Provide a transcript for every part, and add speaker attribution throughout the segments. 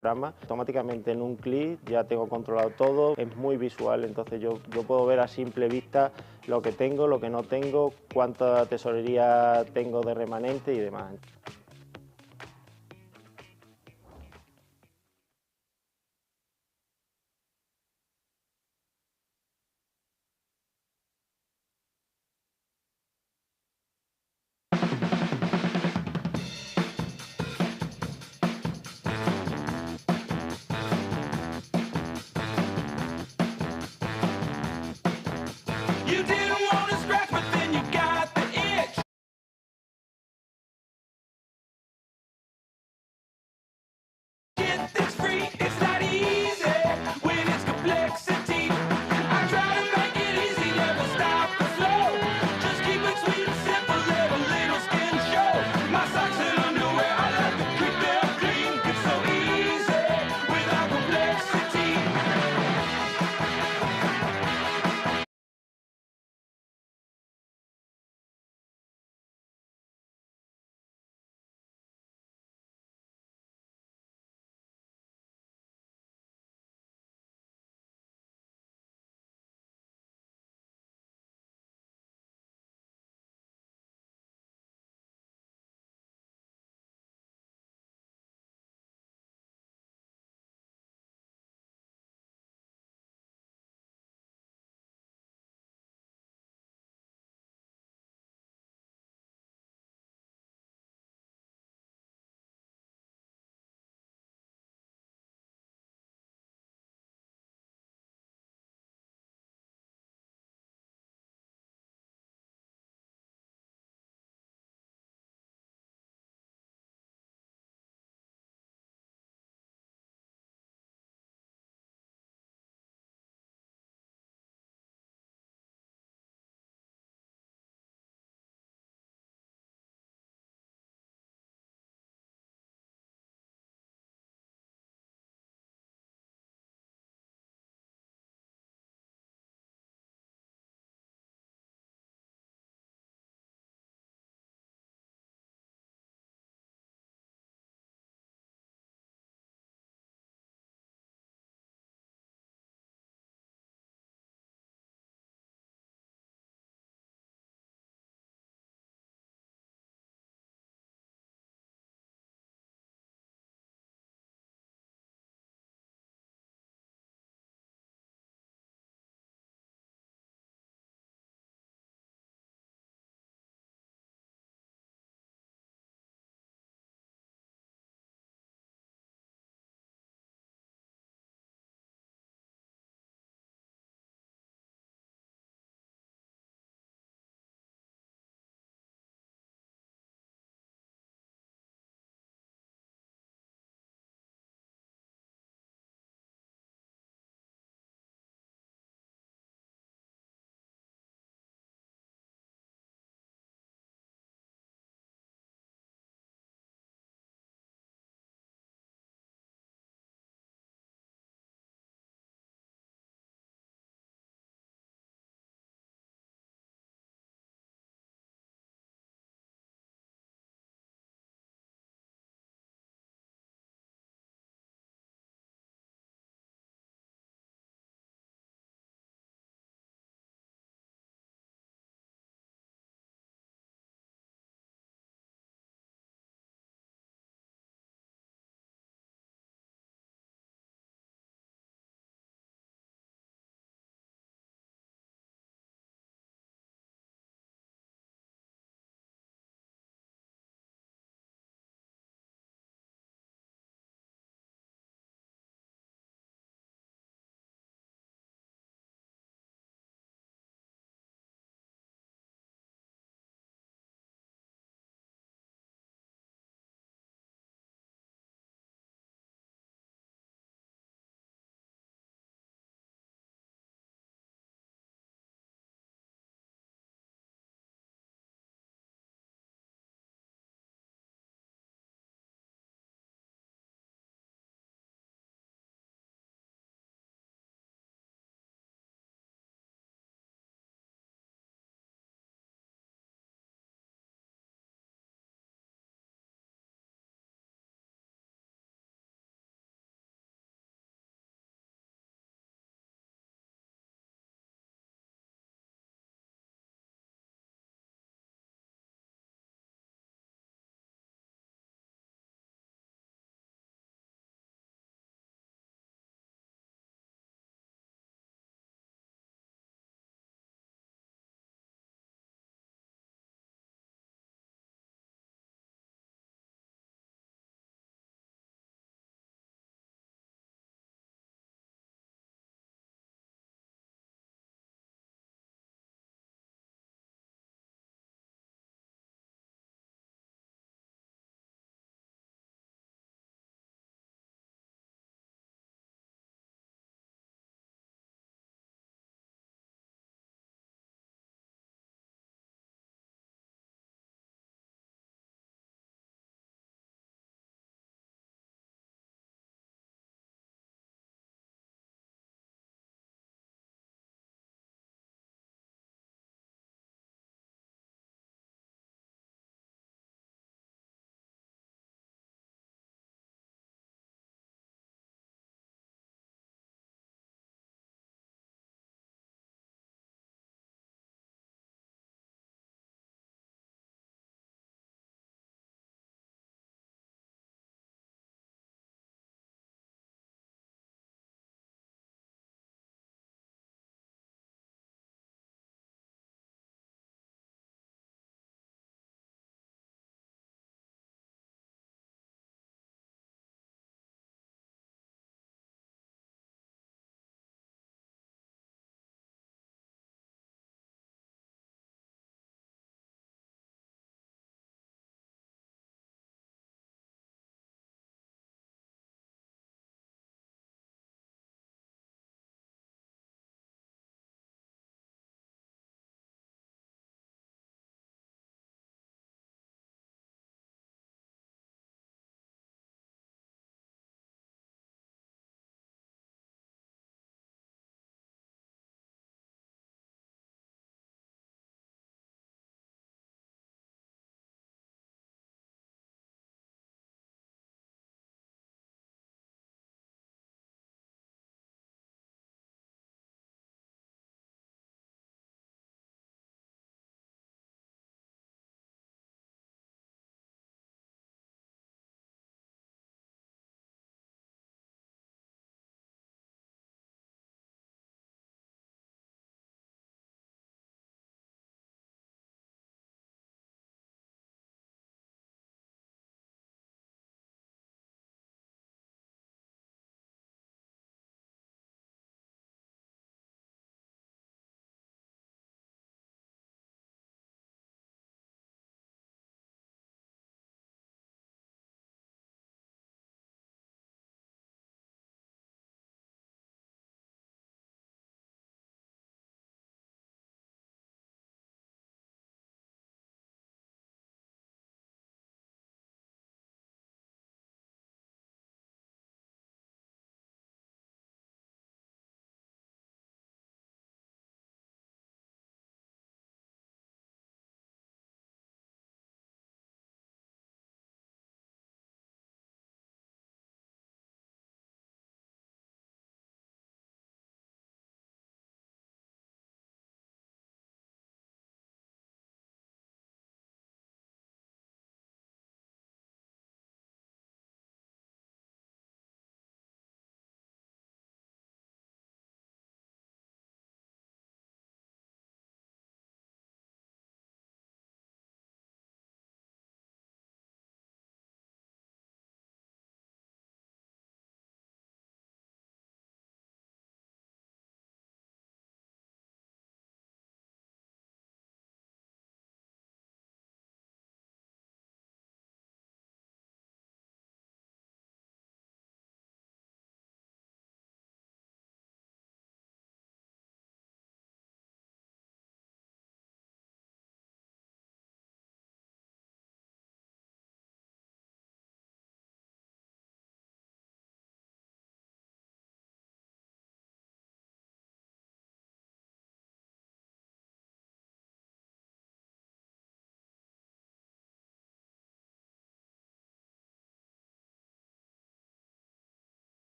Speaker 1: programa. Automáticamente en un clic ya tengo controlado todo, es muy visual, entonces yo puedo ver a simple vista lo que tengo, lo que no tengo, cuánta tesorería tengo de remanente y demás.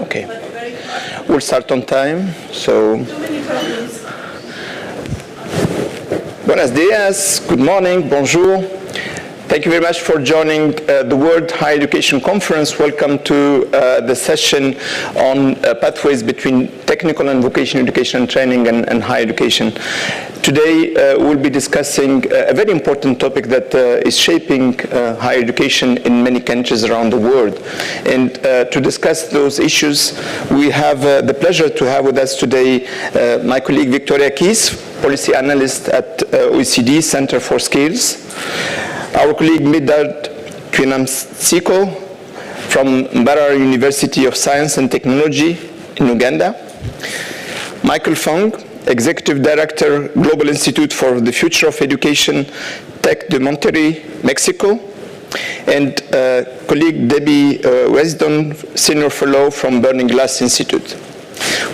Speaker 2: Okay. We'll start on time. So, buenos dias, good morning, bonjour. Thank you very much for joining the World Higher Education Conference. Welcome to the session on pathways between technical and vocational education and training and higher education. Today we'll be discussing a very important topic that is shaping higher education in many countries around the world. And to discuss those issues, we have the pleasure to have with us today my colleague Victoria Keys, policy analyst at OECD Center for Skills. Our colleague Midard Kwinamsiko from Mbarara University of Science and Technology in Uganda. Michael Fong, Executive Director, Global Institute for the Future of Education, Tec de Monterrey, Mexico. And colleague Debbie Wesdon, Senior Fellow from Burning Glass Institute.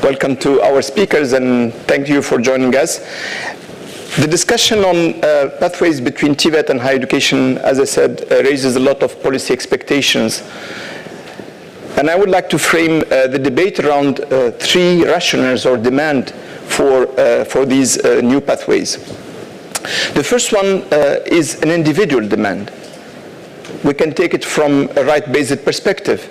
Speaker 2: Welcome to our speakers and thank you for joining us. The discussion on pathways between TVET and higher education, as I said, raises a lot of policy expectations. And I would like to frame the debate around three rationales or demand for these new pathways. The first one is an individual demand. We can take it from a right-based perspective.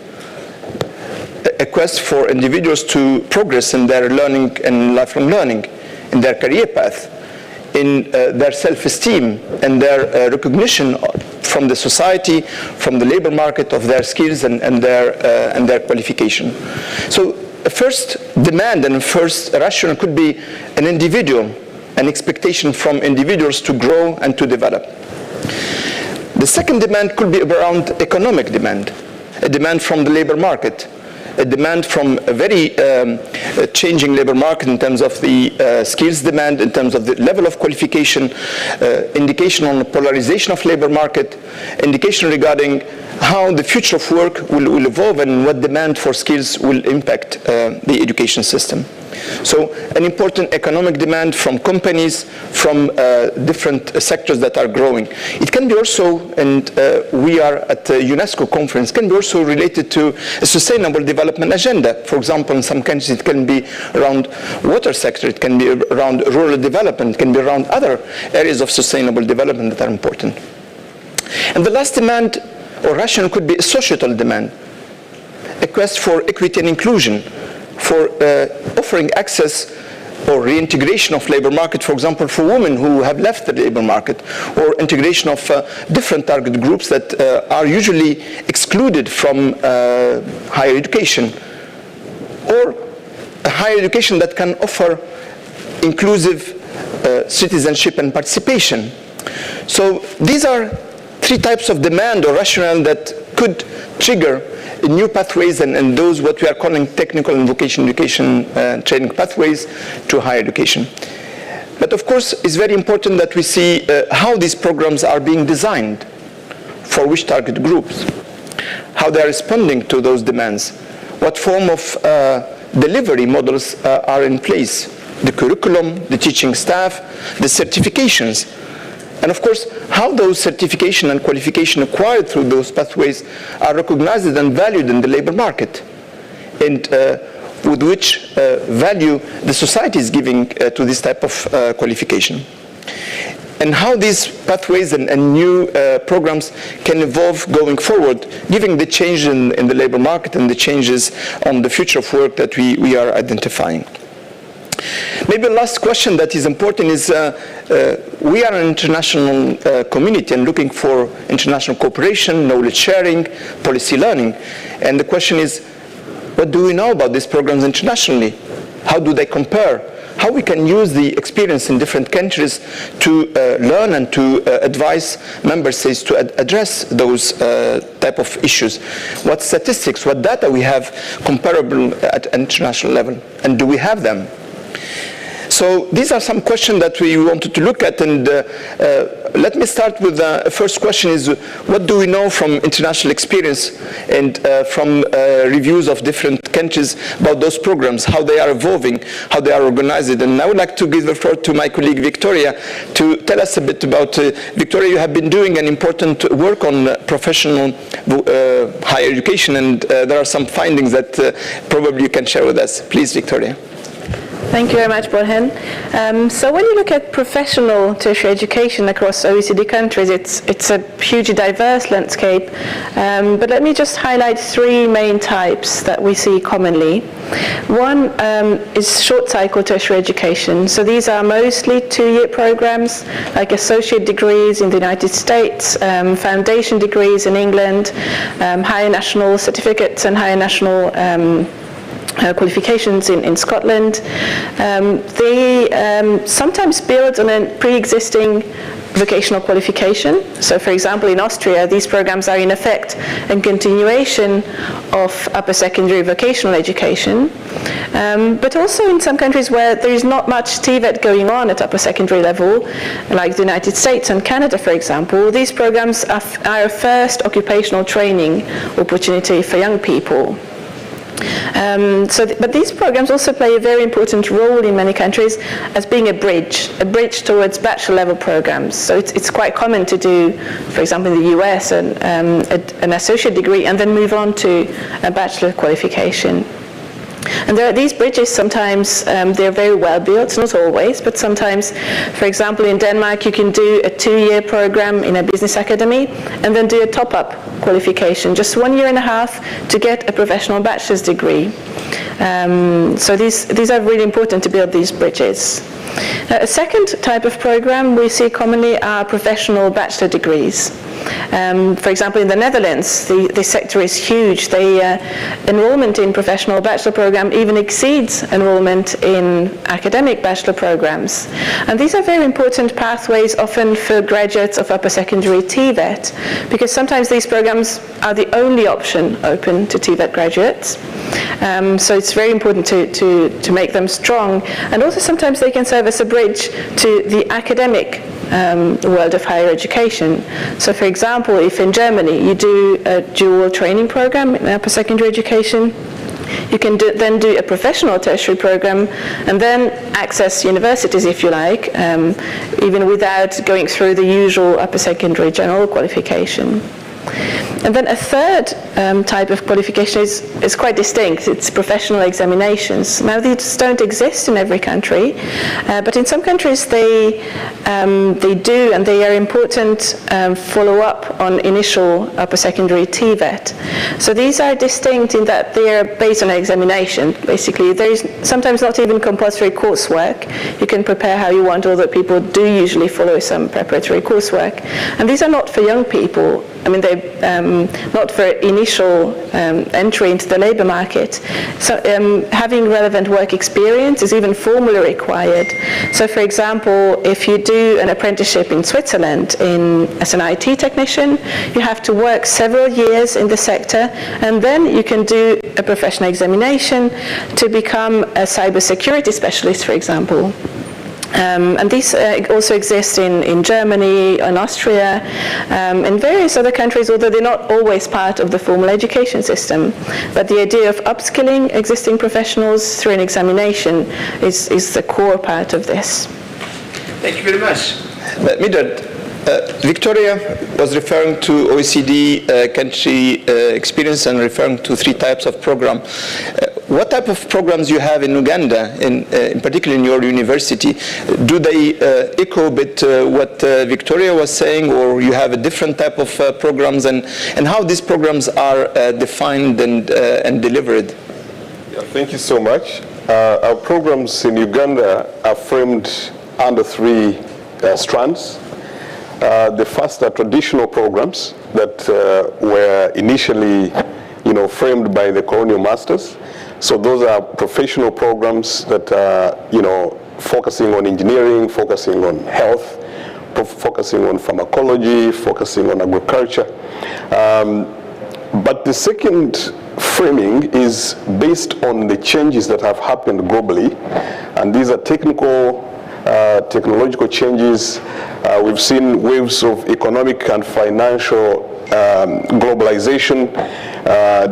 Speaker 2: A quest for individuals to progress in their learning and lifelong learning, in their career path, in their self-esteem and their recognition from the society, from the labor market of their skills and their qualification. So a first demand and a first rationale could be an individual, an expectation from individuals to grow and to develop. The second demand could be around economic demand, a demand from the labor market, a demand from a very changing labor market in terms of the skills demand, in terms of the level of qualification, indication on the polarization of labor market, indication regarding how the future of work will evolve and what demand for skills will impact the education system. So an important economic demand from companies, from different sectors that are growing. It can be also, and we are at the UNESCO conference, can be also related to a sustainable development agenda. For example, in some countries it can be around water sector, it can be around rural development, it can be around other areas of sustainable development that are important. And the last demand or rationale could be a societal demand, a quest for equity and inclusion, for offering access or reintegration of labor market, for example, for women who have left the labor market, or integration of different target groups that are usually excluded from higher education, or a higher education that can offer inclusive citizenship and participation. So these are three types of demand or rationale that could trigger new pathways and those what we are calling technical and vocational education training pathways to higher education. But of course, it's very important that we see how these programs are being designed, for which target groups, how they are responding to those demands, what form of delivery models are in place, the curriculum, the teaching staff, the certifications. And of course, how those certification and qualification acquired through those pathways are recognized and valued in the labor market, and with which value the society is giving to this type of qualification. And how these pathways and new programs can evolve going forward, given the change in the labor market and the changes on the future of work that we are identifying. Maybe the last question that is important is we are an international community and looking for international cooperation, knowledge sharing, policy learning. And the question is, what do we know about these programs internationally? How do they compare? How we can use the experience in different countries to learn and to advise member states to address those type of issues? What statistics, what data we have comparable at international level? And do we have them? So these are some questions that we wanted to look at, and let me start with the first question is, what do we know from international experience and from reviews of different countries about those programs, how they are evolving, how they are organized? And I would like to give the floor to my colleague Victoria to tell us a bit about, Victoria, you have been doing an important work on professional higher education, and there are some findings that probably you can share with us. Please, Victoria.
Speaker 3: Thank you very much, Borjan. So when you look at professional tertiary education across OECD countries, it's a hugely diverse landscape. But let me just highlight three main types that we see commonly. One is short cycle tertiary education. So these are mostly 2-year programs, like associate degrees in the United States, foundation degrees in England, higher national certificates and higher national qualifications in Scotland. They sometimes build on a pre-existing vocational qualification. So for example, in Austria, these programs are in effect a continuation of upper secondary vocational education. But also in some countries where there is not much TVET going on at upper secondary level, like the United States and Canada, for example, these programs are a first occupational training opportunity for young people. But these programs also play a very important role in many countries as being a bridge towards bachelor level programs. So it's quite common to do, for example, in the US, an associate degree and then move on to a bachelor qualification. And there are these bridges, sometimes they're very well built, not always, but sometimes, for example, in Denmark, you can do a 2-year program in a business academy and then do a top-up qualification, just 1.5 years to get a professional bachelor's degree. So these are really important to build these bridges. Now, a second type of program we see commonly are professional bachelor degrees. For example, in the Netherlands, the sector is huge. Enrollment in professional bachelor program even exceeds enrollment in academic bachelor programs. And these are very important pathways often for graduates of upper secondary TVET, because sometimes these programs are the only option open to TVET graduates. So it's very important to make them strong. And also sometimes they can serve as a bridge to the academic world of higher education. So for example, if in Germany you do a dual training program in upper secondary education, you can then do a professional tertiary program and then access universities, if you like, even without going through the usual upper secondary general qualification. And then a third type of qualification is quite distinct. It's professional examinations. Now, these don't exist in every country, but in some countries they do, and they are important follow-up on initial upper secondary TVET. So these are distinct in that they are based on an examination. Basically, there is sometimes not even compulsory coursework. You can prepare how you want, although people do usually follow some preparatory coursework. And these are not for young people. I mean, they're not for initial entry into the labor market. So having relevant work experience is even formally required. So for example, if you do an apprenticeship in Switzerland as an IT technician, you have to work several years in the sector, and then you can do a professional examination to become a cybersecurity specialist, for example. And these also exist in Germany, in Austria, and various other countries, although they're not always part of the formal education system. But the idea of upskilling existing professionals through an examination is the core part of this.
Speaker 2: Thank you very much. Midard, Victoria was referring to OECD country experience and referring to 3 types of program. What type of programs you have in Uganda, in particular in your university? Do they echo a bit what Victoria was saying, or you have a different type of programs, and how these programs are defined and delivered?
Speaker 4: Yeah, thank you so much. Our programs in Uganda are framed under 3 strands. The first are traditional programs that were initially, framed by the colonial masters. So those are professional programs that are, focusing on engineering, focusing on health, focusing on pharmacology, focusing on agriculture. But the second framing is based on the changes that have happened globally And these are technological changes. We've seen waves of economic and financial globalization,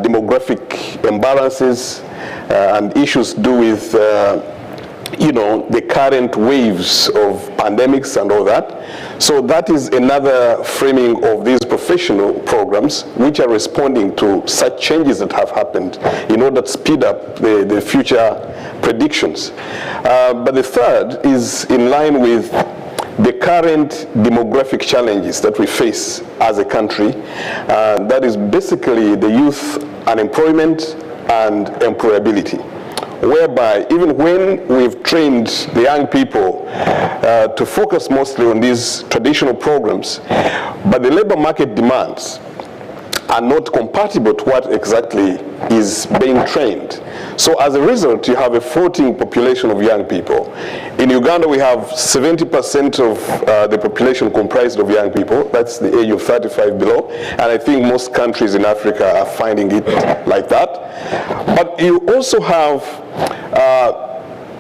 Speaker 4: demographic imbalances, and issues to do with the current waves of pandemics and all that. So that is another framing of these professional programs which are responding to such changes that have happened in order to speed up the future predictions. But the third is in line with the current demographic challenges that we face as a country. That is basically the youth unemployment and employability, whereby even when we've trained the young people to focus mostly on these traditional programs, but the labor market demands are not compatible to what exactly is being trained. So as a result, you have a floating population of young people. In Uganda, we have 70% of the population comprised of young people. That's the age of 35 below. And I think most countries in Africa are finding it like that. But you also have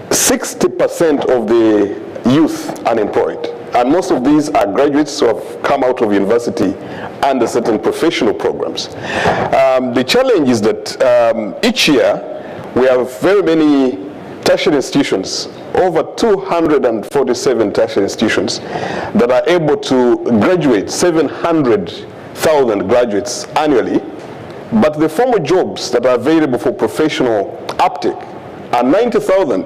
Speaker 4: 60% of the youth unemployed. And most of these are graduates who have come out of university under certain professional programs. The challenge is that each year we have very many tertiary institutions, over 247 tertiary institutions that are able to graduate 700,000 graduates annually, but the formal jobs that are available for professional uptake are 90,000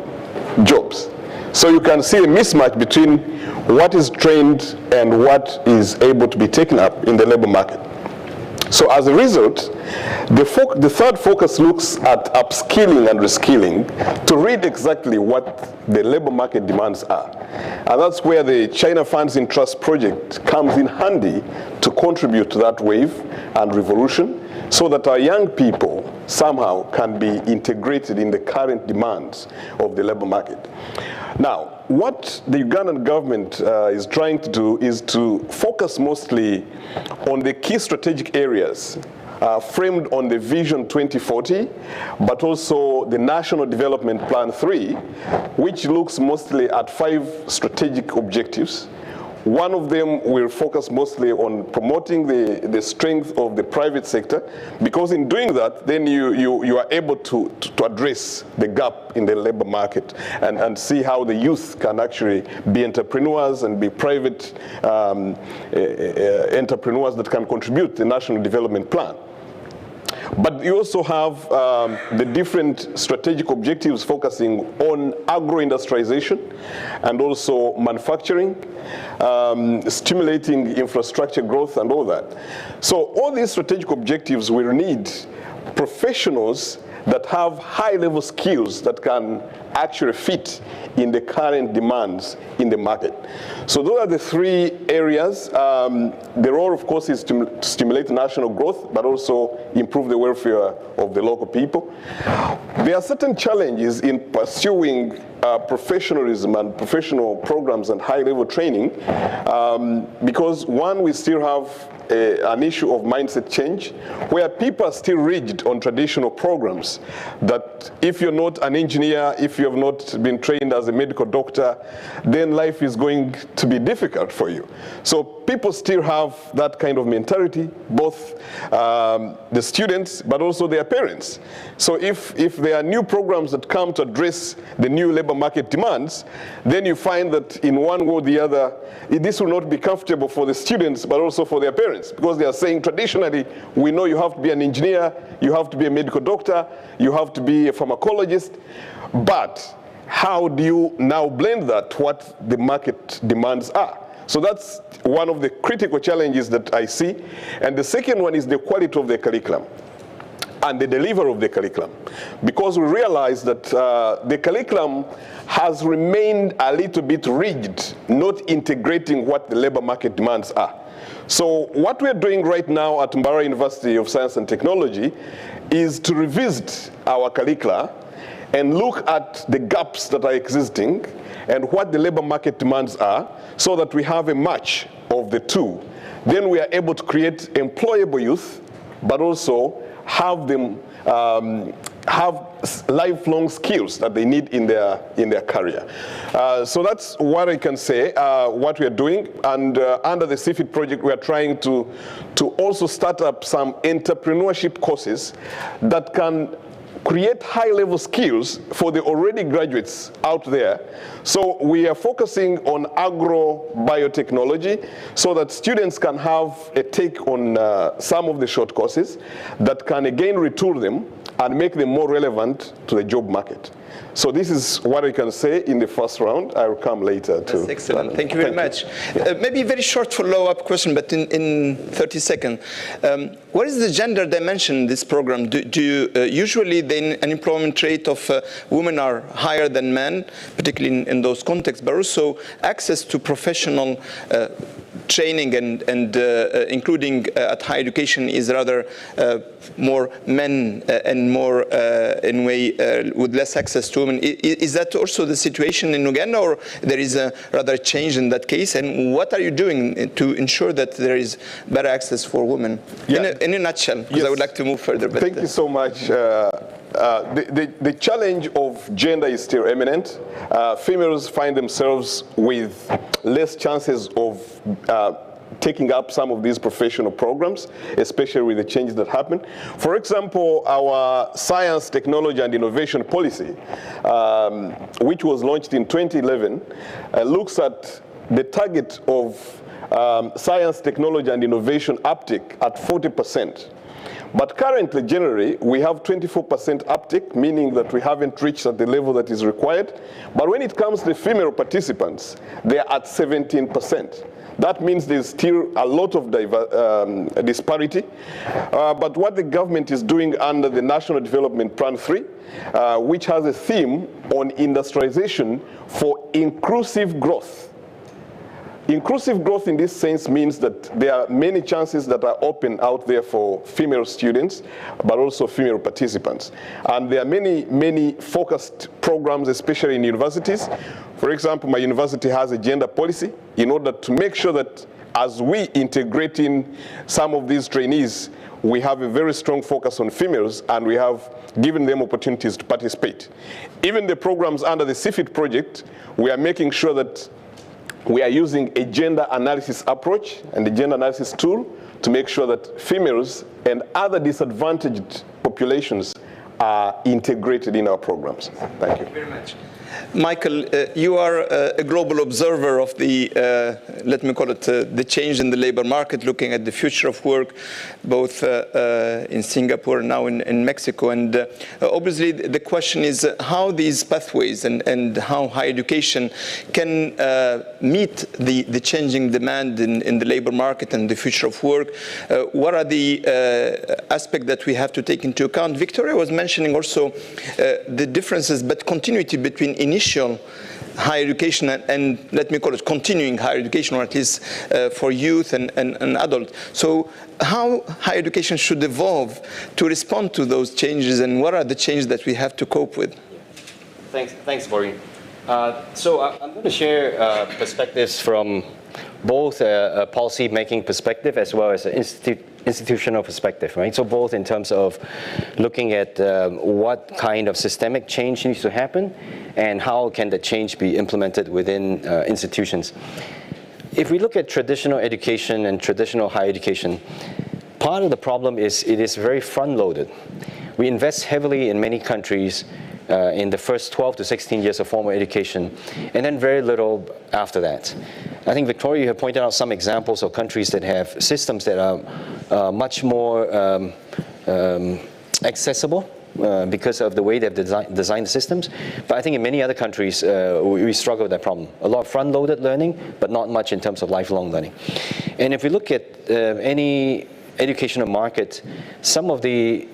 Speaker 4: jobs. So you can see a mismatch between what is trained and what is able to be taken up in the labor market. So as a result, the third focus looks at upskilling and reskilling to read exactly what the labor market demands are. And that's where the China Funds in Trust project comes in handy to contribute to that wave and revolution, so that our young people somehow can be integrated in the current demands of the labor market. Now, what the Ugandan government is trying to do is to focus mostly on the key strategic areas framed on the Vision 2040, but also the National Development Plan 3, which looks mostly at 5 strategic objectives. One of them will focus mostly on promoting the strength of the private sector, because in doing that, then you are able to address the gap in the labor market and see how the youth can actually be entrepreneurs and be private entrepreneurs that can contribute to the National Development Plan. But you also have the different strategic objectives focusing on agro-industrialization and also manufacturing, stimulating infrastructure growth and all that. So all these strategic objectives will need professionals that have high-level skills that can actually fit in the current demands in the market. So those are the 3 areas. The role, of course, is to stimulate national growth, but also improve the welfare of the local people. There are certain challenges in pursuing professionalism and professional programs and high-level training, because one, we still have an issue of mindset change, where people are still rigid on traditional programs, that if you're not an engineer, if you have not been trained as a medical doctor, then life is going to be difficult for you. So people still have that kind of mentality, both the students, but also their parents. So if there are new programs that come to address the new labor market demands, then you find that in one way or the other, this will not be comfortable for the students, but also for their parents, because they are saying traditionally, we know you have to be an engineer, you have to be a medical doctor, you have to be a pharmacologist, but how do you now blend that to what the market demands are? So that's one of the critical challenges that I see. And the second one is the quality of the curriculum and the delivery of the curriculum, because we realize that the curriculum has remained a little bit rigid, not integrating what the labor market demands are. So what we're doing right now at Mbarara University of Science and Technology is to revisit our curricula and look at the gaps that are existing and what the labor market demands are, so that we have a match of the two. Then we are able to create employable youth, but also have them have lifelong skills that they need in their career. So that's what I can say, what we are doing. And under the CFIT project, we are trying to also start up some entrepreneurship courses that can create high-level skills for the already graduates out there. So we are focusing on agro-biotechnology so that students can have a take on some of the short courses that can again retool them and make them more relevant to the job market. So this is what I can say in the first round. I will come later to.
Speaker 2: That's excellent. Thank you very much. Maybe a very short follow-up question, but in 30 seconds. What is the gender dimension in this program? Do you, usually the unemployment rate of women are higher than men, particularly in those contexts, but also access to professional training and including at higher education is rather more men and more in way with less access to women. Is that also the situation in Uganda, or there is a rather change in that case? And what are you doing to ensure that there is better access for women? Yeah. In a nutshell, because I would like to move further. But,
Speaker 4: thank you so much. The challenge of gender is still eminent. Females find themselves with less chances of taking up some of these professional programs, especially with the changes that happen. For example, our science, technology, and innovation policy, which was launched in 2011, looks at the target of science, technology, and innovation uptick at 40%. But currently, generally, we have 24% uptick, meaning that we haven't reached at the level that is required. But when it comes to female participants, they are at 17%. That means there's still a lot of disparity. But what the government is doing under the National Development Plan 3, which has a theme on industrialization for inclusive growth. Inclusive growth in this sense means that there are many chances that are open out there for female students, but also female participants. And there are many focused programs, especially in universities. For example, my university has a gender policy in order to make sure that as we integrate in some of these trainees, we have a very strong focus on females, and we have given them opportunities to participate. Even the programs under the CFIT project, we are making sure that we are using a gender analysis approach and a gender analysis tool to make sure that females and other disadvantaged populations are integrated in our programs. Thank you.
Speaker 2: Thank you very much. Michael, you are a global observer of the, let me call it, the change in the labor market, looking at the future of work, both in Singapore and now in Mexico. And obviously, the question is how these pathways and how higher education can meet the changing demand in the labor market and the future of work. What are the aspects that we have to take into account? Victoria was mentioning also the differences, but continuity between initial higher education and let me call it continuing higher education, or at least for youth and adults. So how higher education should evolve to respond to those changes, and what are the changes that we have to cope with?
Speaker 5: Thanks, Maureen. So I'm going to share perspectives from both a policy-making perspective as well as an institutional perspective, right? So both in terms of looking at what kind of systemic change needs to happen and how can the change be implemented within institutions. If we look at traditional education and traditional higher education, part of the problem is it is very front-loaded. We invest heavily in many countries in the first 12 to 16 years of formal education, and then very little after that. I think, Victoria, you have pointed out some examples of countries that have systems that are much more accessible because of the way they've designed the systems. But I think in many other countries, we struggle with that problem. A lot of front-loaded learning, but not much in terms of lifelong learning. And if we look at any educational market, some of the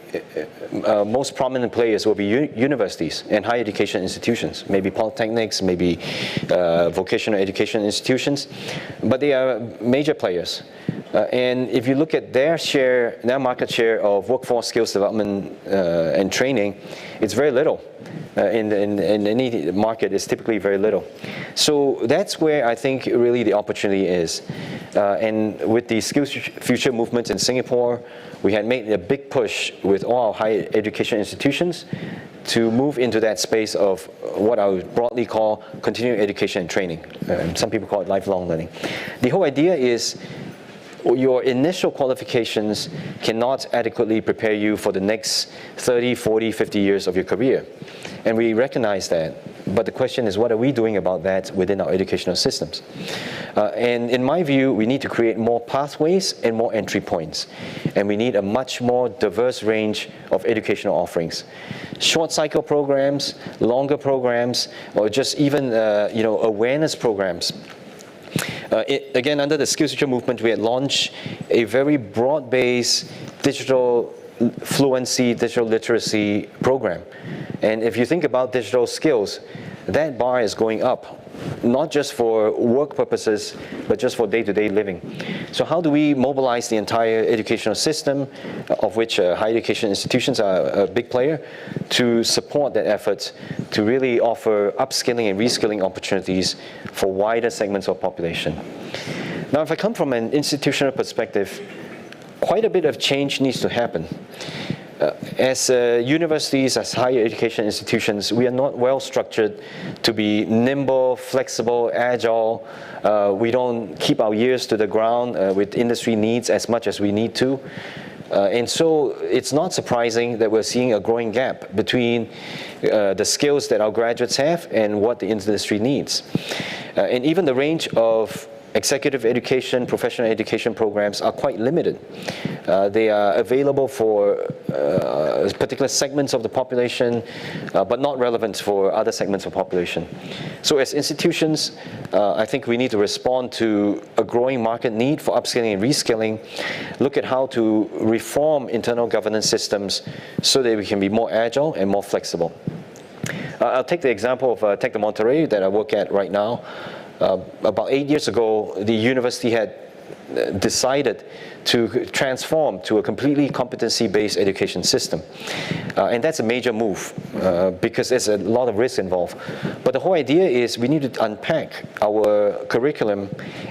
Speaker 5: most prominent players will be universities and higher education institutions, maybe polytechnics, maybe vocational education institutions, but they are major players. And if you look at their market share of workforce skills development and training, it's very little. In any market, it's typically very little. So that's where I think really the opportunity is. And with the Skills Future movement in Singapore, we had made a big push with all our higher education institutions to move into that space of what I would broadly call continuing education and training. Some people call it lifelong learning. The whole idea is your initial qualifications cannot adequately prepare you for the next 30, 40, 50 years of your career. And we recognize that. But the question is, what are we doing about that within our educational systems? And in my view, we need to create more pathways and more entry points. And we need a much more diverse range of educational offerings. Short cycle programs, longer programs, or just even awareness programs. Again, under the Skills Future movement, we had launched a very broad-based digital fluency, digital literacy program. And if you think about digital skills, that bar is going up, not just for work purposes, but just for day-to-day living. So how do we mobilize the entire educational system, of which higher education institutions are a big player, to support that effort to really offer upskilling and reskilling opportunities for wider segments of population? Now, if I come from an institutional perspective, quite a bit of change needs to happen. As universities, as higher education institutions, we are not well structured to be nimble, flexible, agile. We don't keep our ears to the ground with industry needs as much as we need to. And so it's not surprising that we're seeing a growing gap between the skills that our graduates have and what the industry needs. And even the range of executive education, professional education programs are quite limited. They are available for particular segments of the population, but not relevant for other segments of the population. So as institutions, I think we need to respond to a growing market need for upskilling and reskilling, look at how to reform internal governance systems so that we can be more agile and more flexible. I'll take the example of Tec de Monterrey that I work at right now. About 8 years ago, the university had decided to transform to a completely competency-based education system. And that's a major move because there's a lot of risk involved. But the whole idea is we need to unpack our curriculum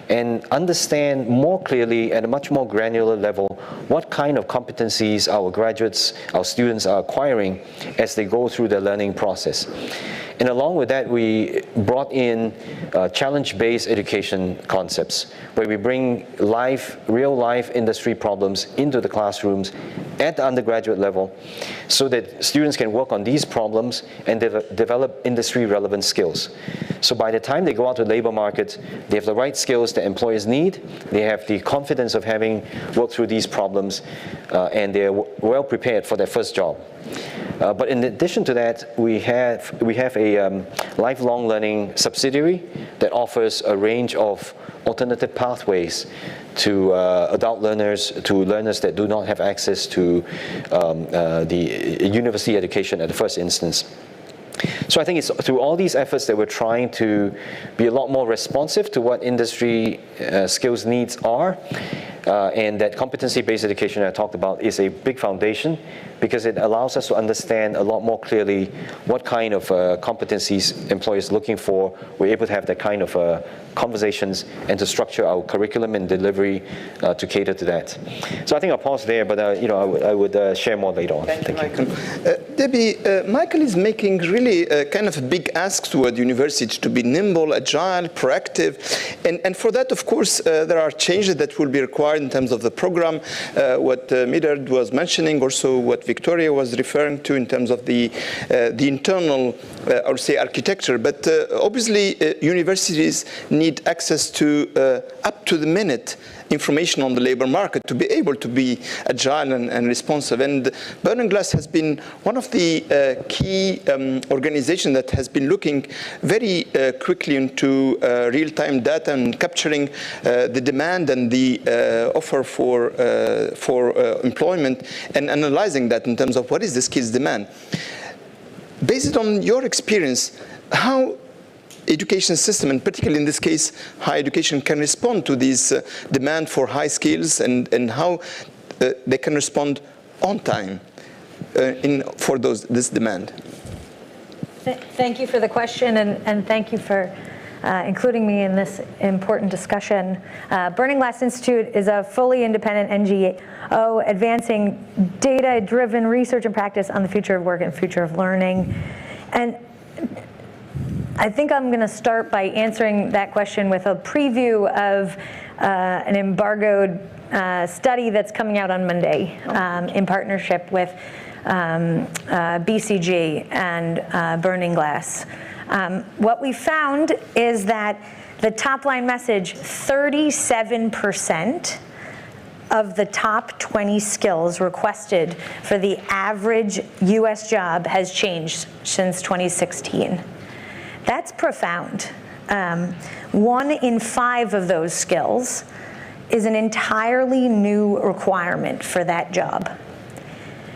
Speaker 5: and understand more clearly at a much more granular level what kind of competencies our graduates, our students are acquiring as they go through their learning process. And along with that, we brought in challenge-based education concepts, where we bring real-life industry problems into the classrooms at the undergraduate level so that students can work on these problems and develop industry-relevant skills. So by the time they go out to the labor market, they have the right skills that employers need, they have the confidence of having worked through these problems, and they're well prepared for their first job. But in addition to that, we have a lifelong learning subsidiary that offers a range of alternative pathways to adult learners, to learners that do not have access to the university education at the first instance. So I think it's through all these efforts that we're trying to be a lot more responsive to what industry skills needs are. And that competency-based education I talked about is a big foundation because it allows us to understand a lot more clearly what kind of competencies employers are looking for. We're able to have that kind of conversations and to structure our curriculum and delivery to cater to that. So I think I'll pause there, but I would share more later on.
Speaker 2: Thank you, Michael. Debbie, Michael is making really kind of a big ask toward the university to be nimble, agile, proactive, and for that, of course, there are changes that will be required in terms of the program, what Midard was mentioning, also what Victoria was referring to in terms of the internal, I would say, architecture. But obviously, universities need access to up-to-the-minute information on the labor market to be able to be agile and responsive. And Burning Glass has been one of the key organizations that has been looking very quickly into real-time data and capturing the demand and the offer for employment and analyzing that in terms of what is the skills demand. Based on your experience, how education system, and particularly in this case, higher education, can respond to these demand for high skills and how they can respond on time? for this demand?
Speaker 6: Thank you for the question, and thank you for including me in this important discussion. Burning Glass Institute is a fully independent NGO advancing data-driven research and practice on the future of work and future of learning. And I think I'm going to start by answering that question with a preview of an embargoed study that's coming out on Monday in partnership with BCG and Burning Glass. What we found is that the top line message, 37% of the top 20 skills requested for the average US job has changed since 2016. That's profound. 1 in 5 of those skills is an entirely new requirement for that job.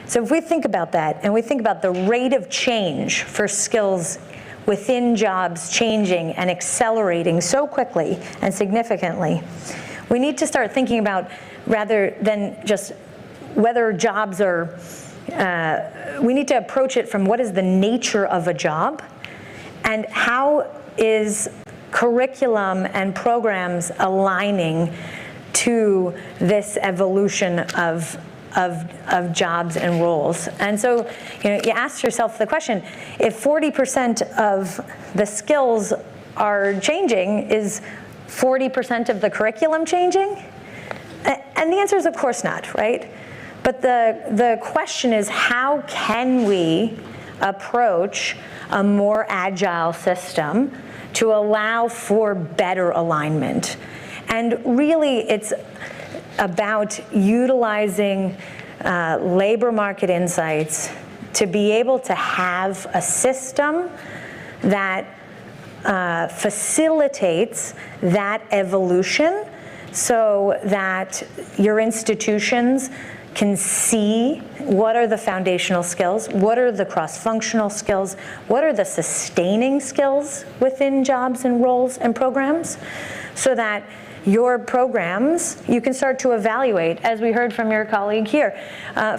Speaker 6: So if we think about that, and we think about the rate of change for skills within jobs changing and accelerating so quickly and significantly, we need to start thinking about, rather than just whether jobs are, we need to approach it from what is the nature of a job, and how is curriculum and programs aligning to this evolution of jobs and roles. And so, you ask yourself the question, if 40% of the skills are changing, is 40% of the curriculum changing? And the answer is of course not, right? But the question is, how can we approach a more agile system to allow for better alignment? And really, it's about utilizing labor market insights to be able to have a system that facilitates that evolution, so that your institutions can see what are the foundational skills, what are the cross-functional skills, what are the sustaining skills within jobs and roles and programs, so that your programs, you can start to evaluate, as we heard from your colleague here,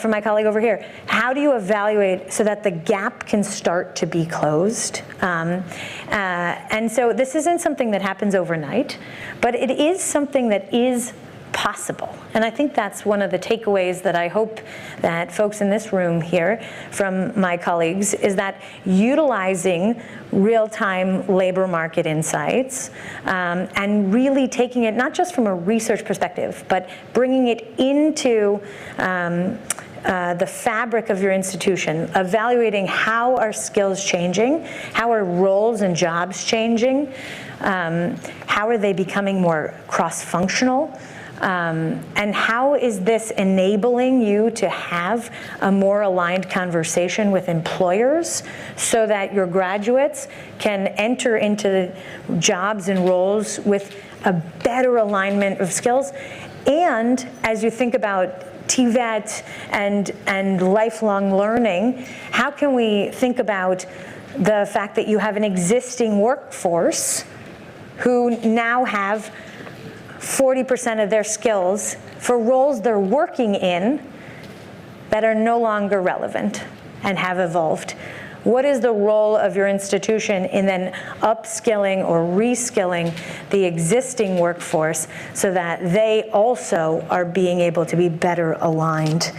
Speaker 6: from my colleague over here. How do you evaluate so that the gap can start to be closed? And so this isn't something that happens overnight, but it is something that is possible. And I think that's one of the takeaways that I hope that folks in this room hear from my colleagues, is that utilizing real-time labor market insights and really taking it not just from a research perspective, but bringing it into the fabric of your institution, evaluating how are skills changing, how are roles and jobs changing, how are they becoming more cross-functional, and how is this enabling you to have a more aligned conversation with employers so that your graduates can enter into the jobs and roles with a better alignment of skills. And as you think about TVET and lifelong learning, how can we think about the fact that you have an existing workforce who now have 40% of their skills for roles they're working in that are no longer relevant and have evolved? What is the role of your institution in then upskilling or reskilling the existing workforce so that they also are being able to be better aligned?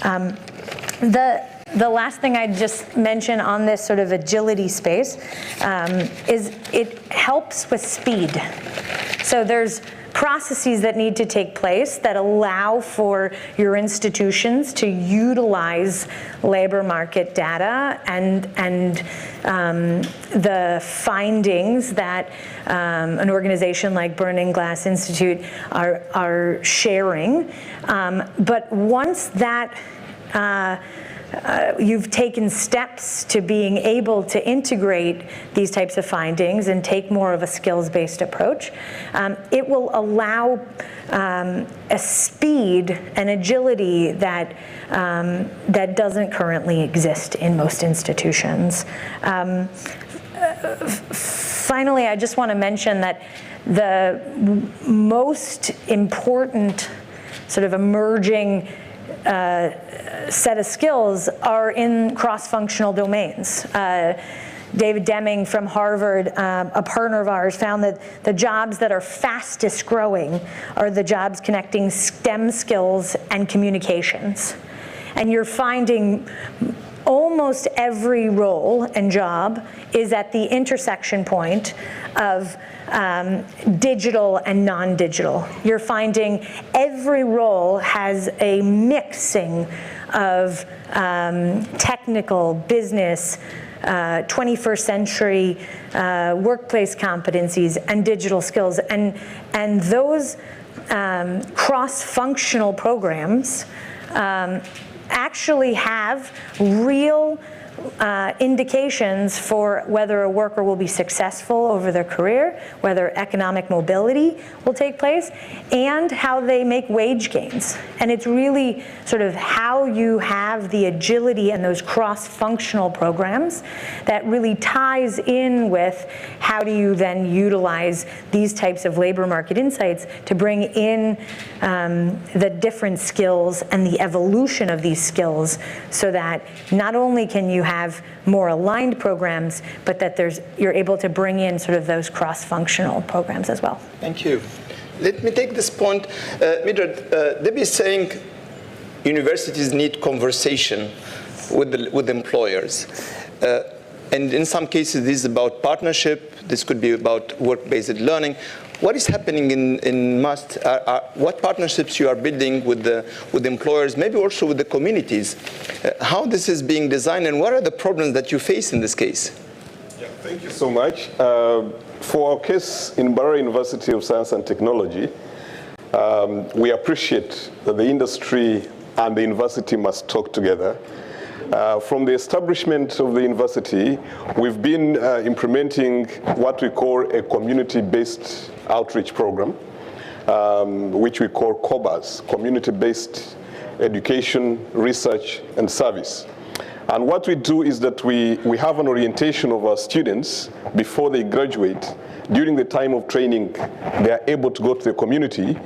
Speaker 6: The last thing I'd just mention on this sort of agility space is it helps with speed. So there's processes that need to take place that allow for your institutions to utilize labor market data and the findings that an organization like Burning Glass Institute are sharing. But once that you've taken steps to being able to integrate these types of findings and take more of a skills-based approach, it will allow a speed and agility that that doesn't currently exist in most institutions. Finally, I just want to mention that the most important sort of emerging set of skills are in cross-functional domains. David Deming from Harvard, a partner of ours, found that the jobs that are fastest growing are the jobs connecting STEM skills and communications. And you're finding almost every role and job is at the intersection point of digital and non-digital. You're finding every role has a mixing of technical, business, 21st century workplace competencies and digital skills. And those cross-functional programs actually have real indications for whether a worker will be successful over their career, whether economic mobility will take place, and how they make wage gains. And it's really sort of how you have the agility and those cross-functional programs that really ties in with how do you then utilize these types of labor market insights to bring in the different skills and the evolution of these skills, so that not only can you have more aligned programs, but that you're able to bring in sort of those cross-functional programs as well.
Speaker 2: Thank you. Let me take this point. Mildred, Debbie is saying universities need conversation with employers. And in some cases, this is about partnership. This could be about work-based learning. What is happening in MUST? What partnerships you are building with employers, maybe also with the communities? How this is being designed, and what are the problems that you face in this case?
Speaker 4: Yeah, thank you so much. For our case in Barrow University of Science and Technology, we appreciate that the industry and the university must talk together. From the establishment of the university, we've been implementing what we call a community-based outreach program, which we call COBAS, Community-Based Education, Research, and Service. And what we do is that we have an orientation of our students before they graduate. During the time of training, they are able to go to the community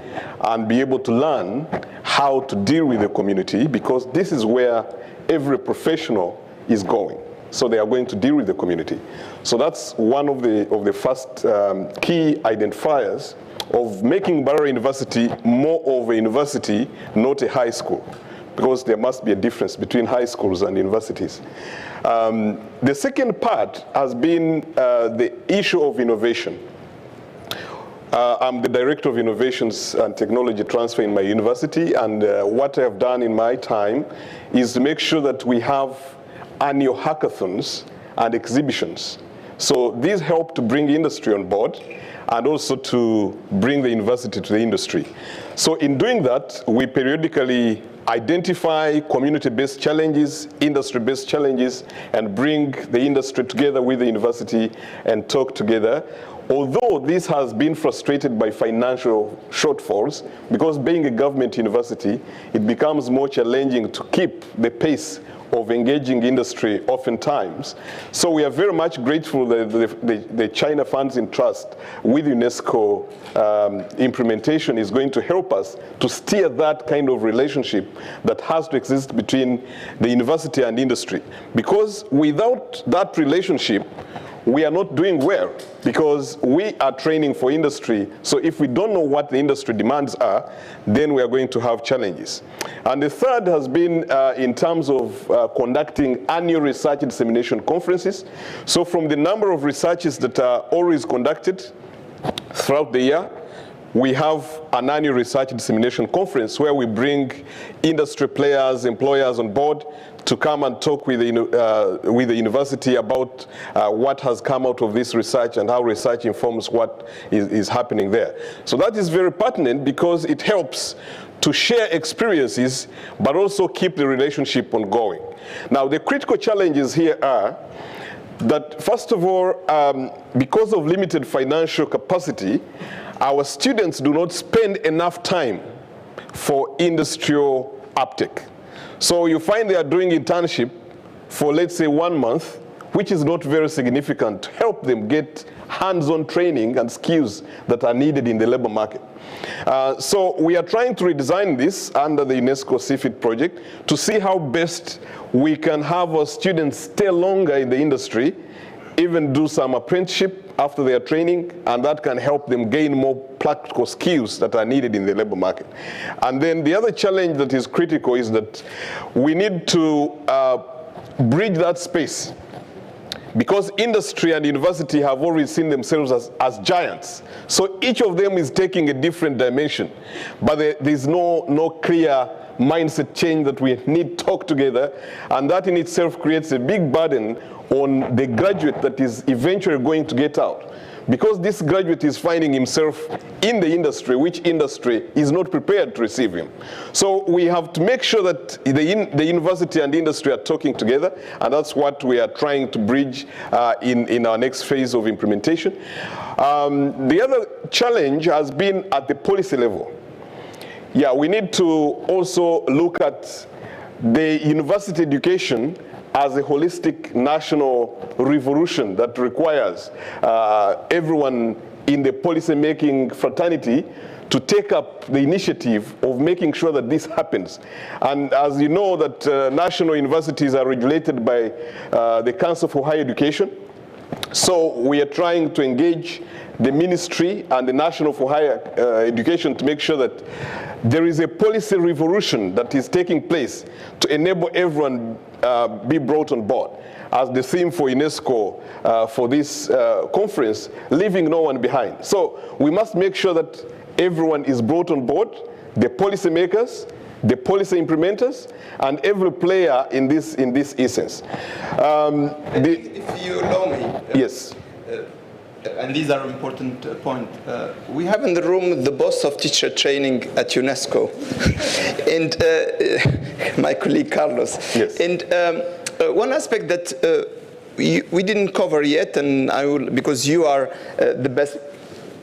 Speaker 4: and be able to learn how to deal with the community, because this is where every professional is going. So they are going to deal with the community. So that's one of the first key identifiers of making Barrow University more of a university, not a high school, because there must be a difference between high schools and universities. The second part has been the issue of innovation. I'm the Director of Innovations and Technology Transfer in my university, and what I have done in my time is to make sure that we have annual hackathons and exhibitions. So these help to bring industry on board and also to bring the university to the industry. So in doing that, we periodically identify community-based challenges, industry-based challenges, and bring the industry together with the university and talk together. Although this has been frustrated by financial shortfalls, because being a government university, it becomes more challenging to keep the pace of engaging industry oftentimes. So we are very much grateful that the China Funds in Trust with UNESCO implementation is going to help us to steer that kind of relationship that has to exist between the university and industry. Because without that relationship, we are not doing well, because we are training for industry. So if we don't know what the industry demands are, then we are going to have challenges. And the third has been in terms of conducting annual research dissemination conferences. So from the number of researches that are always conducted throughout the year, we have an annual research dissemination conference where we bring industry players, employers on board to come and talk with the university about what has come out of this research and how research informs what is happening there. So that is very pertinent, because it helps to share experiences, but also keep the relationship ongoing. Now, the critical challenges here are that, first of all, because of limited financial capacity, our students do not spend enough time for industrial uptake. So you find they are doing internship for, let's say, 1 month which is not very significant, to help them get hands-on training and skills that are needed in the labor market. So we are trying to redesign this under the UNESCO CFIT project to see how best we can have our students stay longer in the industry, even do some apprenticeship after their training, and that can help them gain more practical skills that are needed in the labor market. And then the other challenge that is critical is that we need to bridge that space, because industry and university have already seen themselves as giants. So each of them is taking a different dimension, but there's no clear mindset change that we need to talk together, and that in itself creates a big burden on the graduate that is eventually going to get out. Because this graduate is finding himself in the industry, which industry is not prepared to receive him. So we have to make sure that the university and the industry are talking together, and that's what we are trying to bridge in our next phase of implementation. The other challenge has been at the policy level. Yeah, we need to also look at the university education as a holistic national revolution that requires everyone in the policy-making fraternity to take up the initiative of making sure that this happens. And as you know, that national universities are regulated by the Council for Higher Education. So we are trying to engage the ministry and the National for Higher Education to make sure that there is a policy revolution that is taking place to enable everyone be brought on board. As the theme for UNESCO for this conference, leaving no one behind. So we must make sure that everyone is brought on board, the policymakers, the policy implementers, and every player in this essence.
Speaker 2: If you allow me.
Speaker 4: Yes.
Speaker 2: And these are important points. We have in the room the boss of teacher training at UNESCO, and my colleague Carlos.
Speaker 4: Yes.
Speaker 2: And one aspect that we didn't cover yet, and I will, because you are the best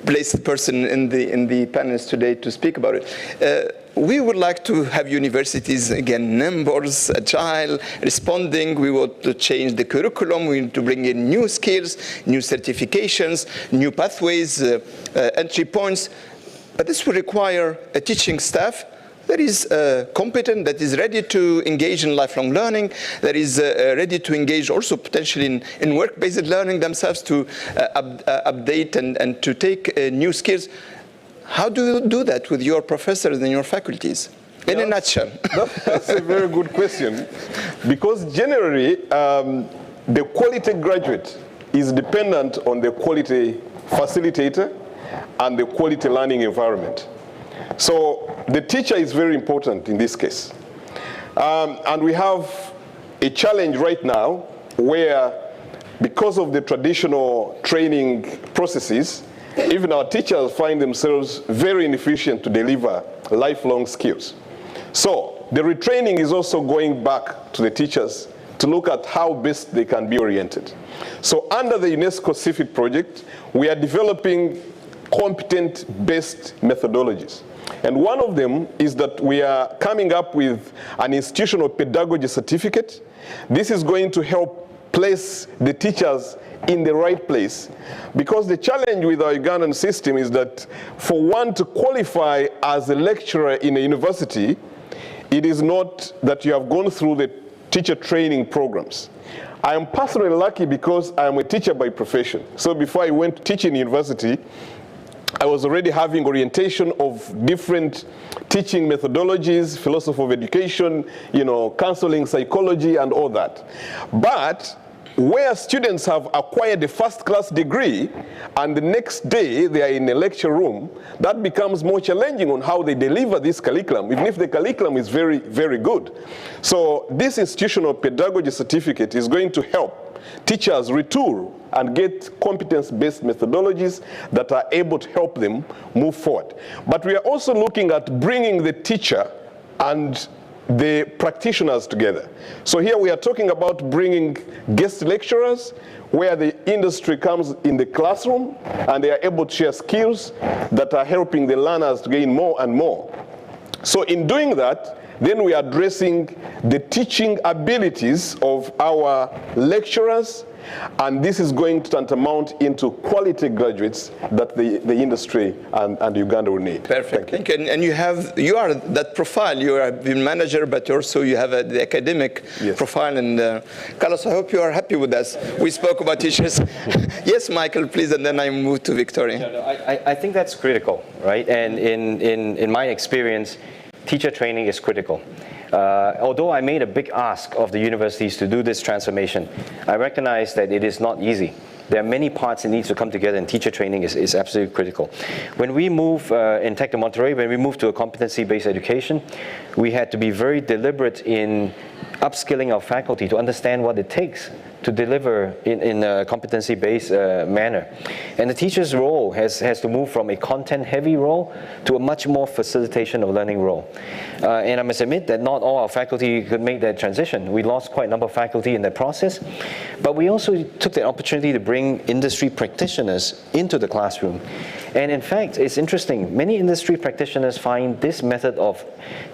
Speaker 2: placed person in the panels today to speak about it. We would like to have universities, again, numbers, agile, responding. We want to change the curriculum. We need to bring in new skills, new certifications, new pathways, entry points. But this will require a teaching staff that is competent, that is ready to engage in lifelong learning, that is ready to engage also potentially in work-based learning themselves, to update and to take new skills. How do you do that with your professors and your faculties? In a nutshell.
Speaker 4: That's a very good question. Because generally, the quality graduate is dependent on the quality facilitator and the quality learning environment. So the teacher is very important in this case. And we have a challenge right now where, because of the traditional training processes, even our teachers find themselves very inefficient to deliver lifelong skills. So the retraining is also going back to the teachers to look at how best they can be oriented. So under the UNESCO CFIT project, we are developing competent-based methodologies. And one of them is that we are coming up with an institutional pedagogy certificate. This is going to help place the teachers in the right place. Because the challenge with our Ugandan system is that for one to qualify as a lecturer in a university, it is not that you have gone through the teacher training programs. I am personally lucky because I am a teacher by profession. So before I went to teach in university, I was already having orientation of different teaching methodologies, philosophy of education, counseling, psychology, and all that. But where students have acquired a first-class degree and the next day they are in a lecture room, that becomes more challenging on how they deliver this curriculum, even if the curriculum is very, very good. So this institutional pedagogy certificate is going to help teachers retool and get competence-based methodologies that are able to help them move forward. But we are also looking at bringing the teacher and the practitioners together. So here we are talking about bringing guest lecturers where the industry comes in the classroom and they are able to share skills that are helping the learners to gain more and more. So in doing that, then we are addressing the teaching abilities of our lecturers And this is going to tantamount into quality graduates that the industry and Uganda will need.
Speaker 2: Perfect. Thank you. And you are that profile. You are the manager, but also you have the academic profile. And Carlos, I hope you are happy with us. We spoke about teachers. Yes, Michael, please, and then I move to Victoria.
Speaker 5: No, I think that's critical, right? And in my experience, teacher training is critical. Although I made a big ask of the universities to do this transformation, I recognize that it is not easy. There are many parts that need to come together, and teacher training is absolutely critical. When we move in Tech de Monterrey, when we moved to a competency-based education, we had to be very deliberate in upskilling our faculty to understand what it takes to deliver in a competency-based manner. And the teacher's role has to move from a content-heavy role to a much more facilitation of learning role. And I must admit that not all our faculty could make that transition. We lost quite a number of faculty in that process, but we also took the opportunity to bring industry practitioners into the classroom. And in fact, it's interesting, many industry practitioners find this method of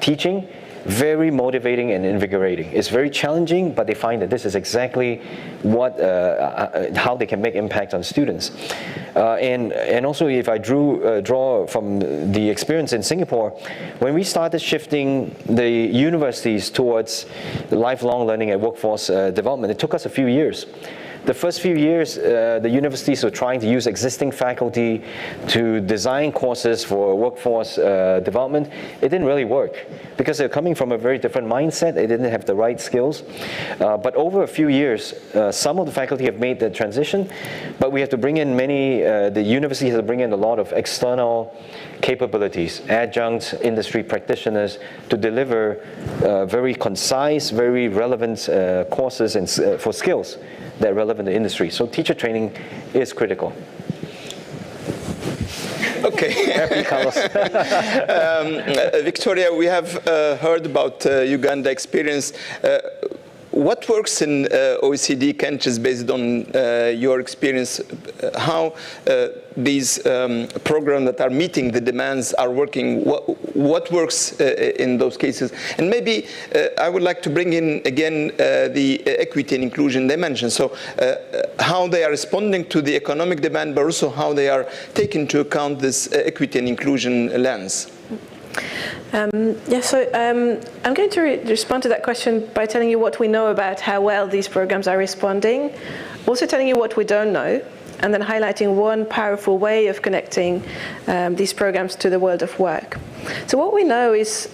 Speaker 5: teaching very motivating and invigorating. It's very challenging, but they find that this is exactly what, how they can make impact on students. And also, if I draw from the experience in Singapore, when we started shifting the universities towards lifelong learning and workforce development, it took us a few years. The first few years, the universities were trying to use existing faculty to design courses for workforce development. It didn't really work because they're coming from a very different mindset. They didn't have the right skills. But over a few years, some of the faculty have made the transition, but we have to bring in the university has to bring in a lot of external capabilities, adjuncts, industry practitioners to deliver very concise, very relevant courses and for skills that are relevant to industry. So teacher training is critical.
Speaker 2: Okay.
Speaker 5: Happy, Carlos.
Speaker 2: Victoria, we have heard about Uganda experience. What works in OECD countries based on your experience? How these programs that are meeting the demands are working? What works in those cases? And maybe I would like to bring in again the equity and inclusion dimension. So how they are responding to the economic demand, but also how they are taking into account this equity and inclusion lens.
Speaker 3: I'm going to respond to that question by telling you what we know about how well these programs are responding, also telling you what we don't know, and then highlighting one powerful way of connecting these programs to the world of work. So what we know is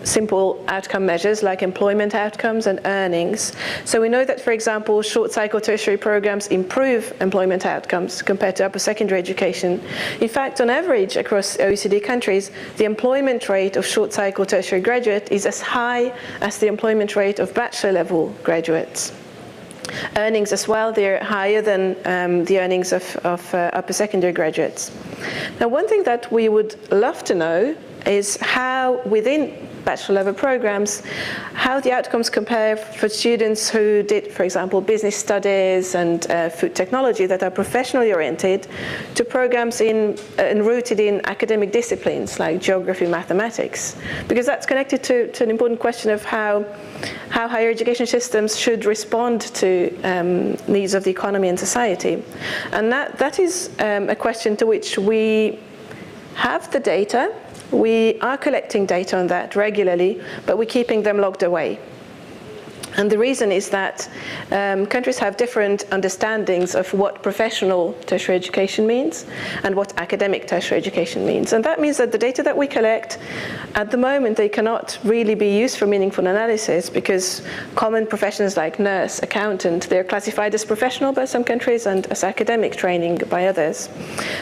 Speaker 3: simple outcome measures like employment outcomes and earnings. So we know that, for example, short cycle tertiary programs improve employment outcomes compared to upper secondary education. In fact, on average across OECD countries, the employment rate of short cycle tertiary graduate is as high as the employment rate of bachelor level graduates. Earnings as well, they're higher than the earnings of upper secondary graduates. Now, one thing that we would love to know is how within bachelor level programs, how the outcomes compare for students who did, for example, business studies and food technology that are professionally oriented to programs rooted in academic disciplines like geography, mathematics, because that's connected to an important question of how higher education systems should respond to needs of the economy and society. And that is a question to which we have the data. We are collecting data on that regularly, but we're keeping them locked away. And the reason is that countries have different understandings of what professional tertiary education means and what academic tertiary education means. And that means that the data that we collect, at the moment, they cannot really be used for meaningful analysis because common professions like nurse, accountant, they're classified as professional by some countries and as academic training by others.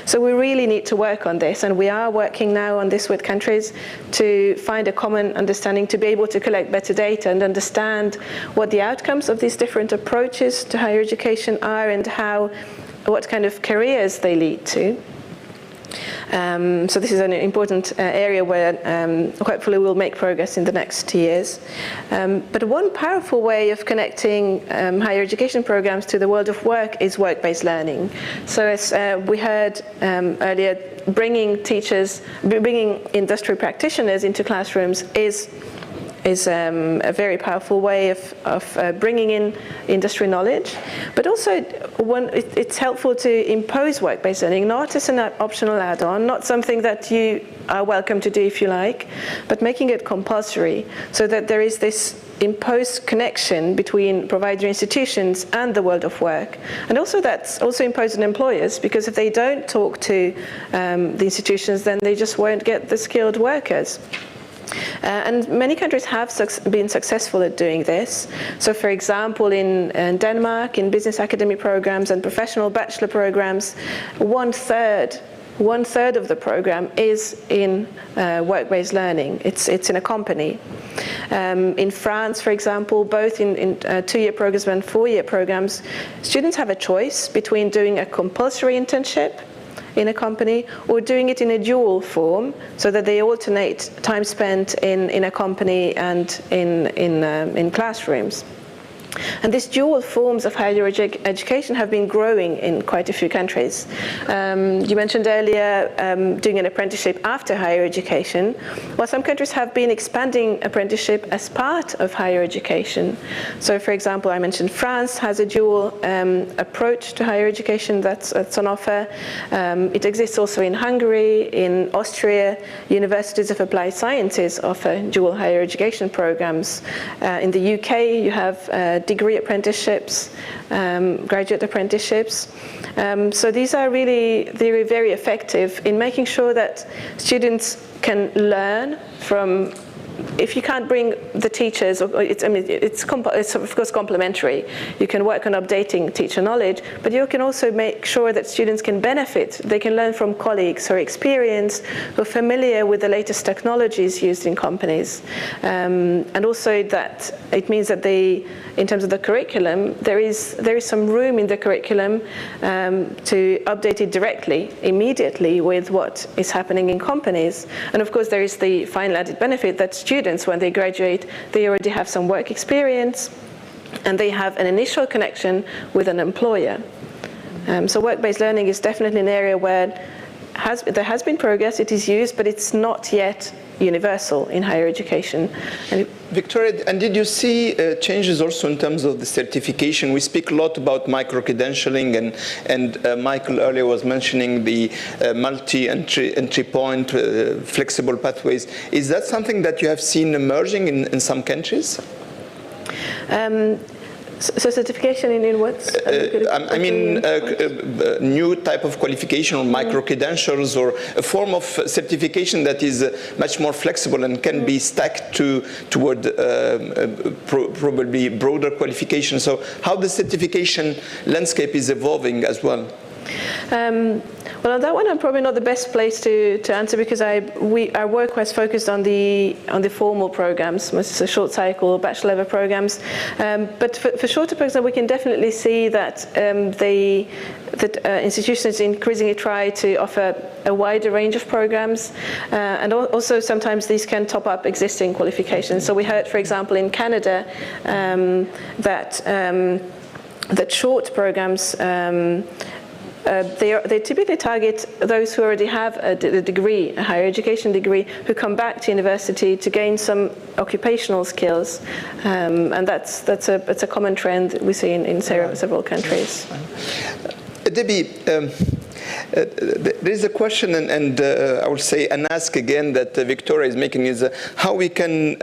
Speaker 3: So we really need to work on this, and we are working now on this with countries to find a common understanding to be able to collect better data and understand what the outcomes of these different approaches to higher education are and what kind of careers they lead to. So this is an important area where hopefully we'll make progress in the next years. But one powerful way of connecting higher education programs to the world of work is work-based learning. So as we heard earlier, bringing industry practitioners into classrooms is a very powerful way of bringing in industry knowledge, but also it's helpful to impose work-based learning, not as an optional add-on, not something that you are welcome to do if you like, but making it compulsory so that there is this imposed connection between provider institutions and the world of work. And also that's also imposed on employers, because if they don't talk to the institutions, then they just won't get the skilled workers. And many countries have been successful at doing this. So for example, in Denmark, in business academic programs and professional bachelor programs, one third of the program is in work-based learning. It's in a company. In France, for example, both in 2-year programs and 4-year programs, students have a choice between doing a compulsory internship in a company or doing it in a dual form, so that they alternate time spent in a company and in classrooms. And these dual forms of higher education have been growing in quite a few countries. You mentioned earlier doing an apprenticeship after higher education. Well, some countries have been expanding apprenticeship as part of higher education. So, for example, I mentioned France has a dual approach to higher education that's on offer. It exists also in Hungary, in Austria. Universities of applied sciences offer dual higher education programs. In the UK, you have degree apprenticeships, graduate apprenticeships. So these are really very effective in making sure that students can learn from. If you can't bring the teachers, it's of course complementary. You can work on updating teacher knowledge, but you can also make sure that students can benefit. They can learn from colleagues who are experienced, who are familiar with the latest technologies used in companies. And also that it means that they, in terms of the curriculum, there is some room in the curriculum to update it directly, immediately with what is happening in companies. And of course there is the final added benefit that students, when they graduate, they already have some work experience and they have an initial connection with an employer. So work-based learning is definitely an area where there has been progress, it is used, but it's not yet universal in higher education. And
Speaker 2: Victoria, and did you see changes also in terms of the certification? We speak a lot about micro-credentialing, and Michael earlier was mentioning the multi-entry point, flexible pathways. Is that something that you have seen emerging in some countries?
Speaker 3: So certification in what?
Speaker 2: I mean, new type of qualification or micro-credentials or a form of certification that is much more flexible and can be stacked toward probably broader qualification. So how the certification landscape is evolving as well?
Speaker 3: Well, on that one, I'm probably not the best place to answer, because our work was focused on the formal programs, so short cycle bachelor level programs. But for shorter programs, we can definitely see that institutions increasingly try to offer a wider range of programs, and also sometimes these can top up existing qualifications. So we heard, for example, in Canada that short programs. They typically target those who already have a degree, a higher education degree, who come back to university to gain some occupational skills, and that's a common trend we see in several countries.
Speaker 2: Debbie, there is a question, and I will say and ask again that Victoria is making, is how we can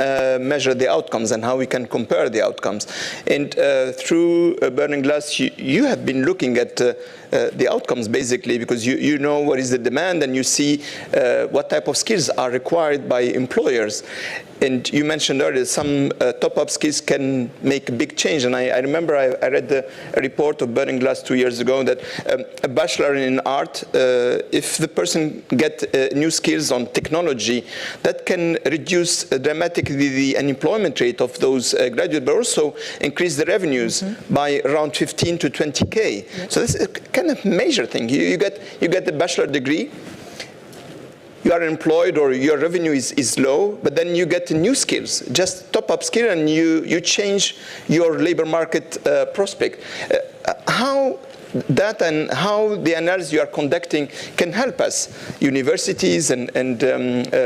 Speaker 2: measure the outcomes and how we can compare the outcomes. And through Burning Glass, you have been looking at the outcomes basically, because you know what is the demand and you see what type of skills are required by employers. And you mentioned earlier some top-up skills can make a big change. And I remember I read a report of Burning Glass 2 years ago that a bachelor in art, if the person gets new skills on technology, that can reduce dramatically the unemployment rate of those graduates, but also increase the revenues by around 15 to 20K. Yep. So this is a kind of major thing. You get the bachelor degree, you are employed or your revenue is low, but then you get new skills, just top-up skill, and you change your labor market prospect. how that and how the analysis you are conducting can help us, universities and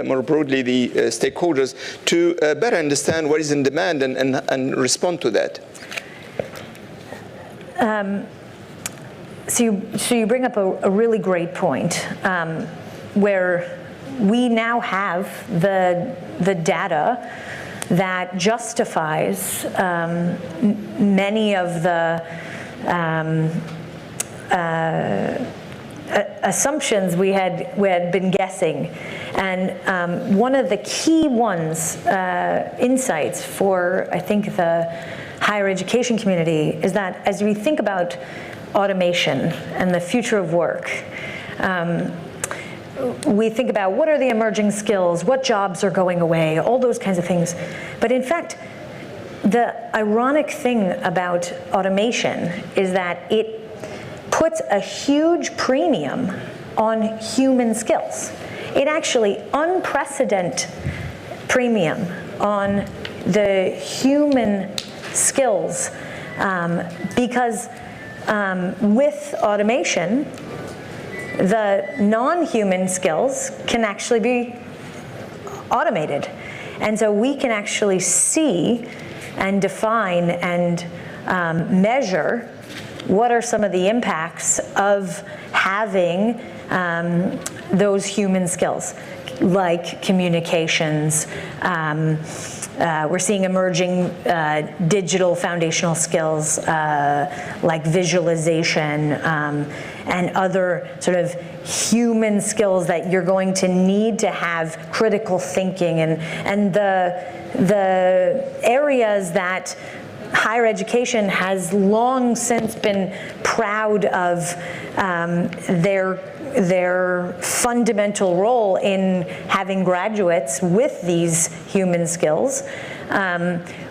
Speaker 2: more broadly the stakeholders, to better understand what is in demand and respond to that.
Speaker 6: So you bring up a really great point, where we now have the data that justifies many of the assumptions we had been guessing. And one of the key ones, insights for, I think, the higher education community is that as we think about automation and the future of work, we think about what are the emerging skills, what jobs are going away, all those kinds of things. But in fact, the ironic thing about automation is that it puts a huge premium on human skills. It actually unprecedented premium on the human skills because with automation, the non-human skills can actually be automated. And so we can actually see and define and measure what are some of the impacts of having those human skills, like communications. We're seeing emerging digital foundational skills like visualization and other sort of human skills that you're going to need to have critical thinking and the areas that higher education has long since been proud of their fundamental role in having graduates with these human skills.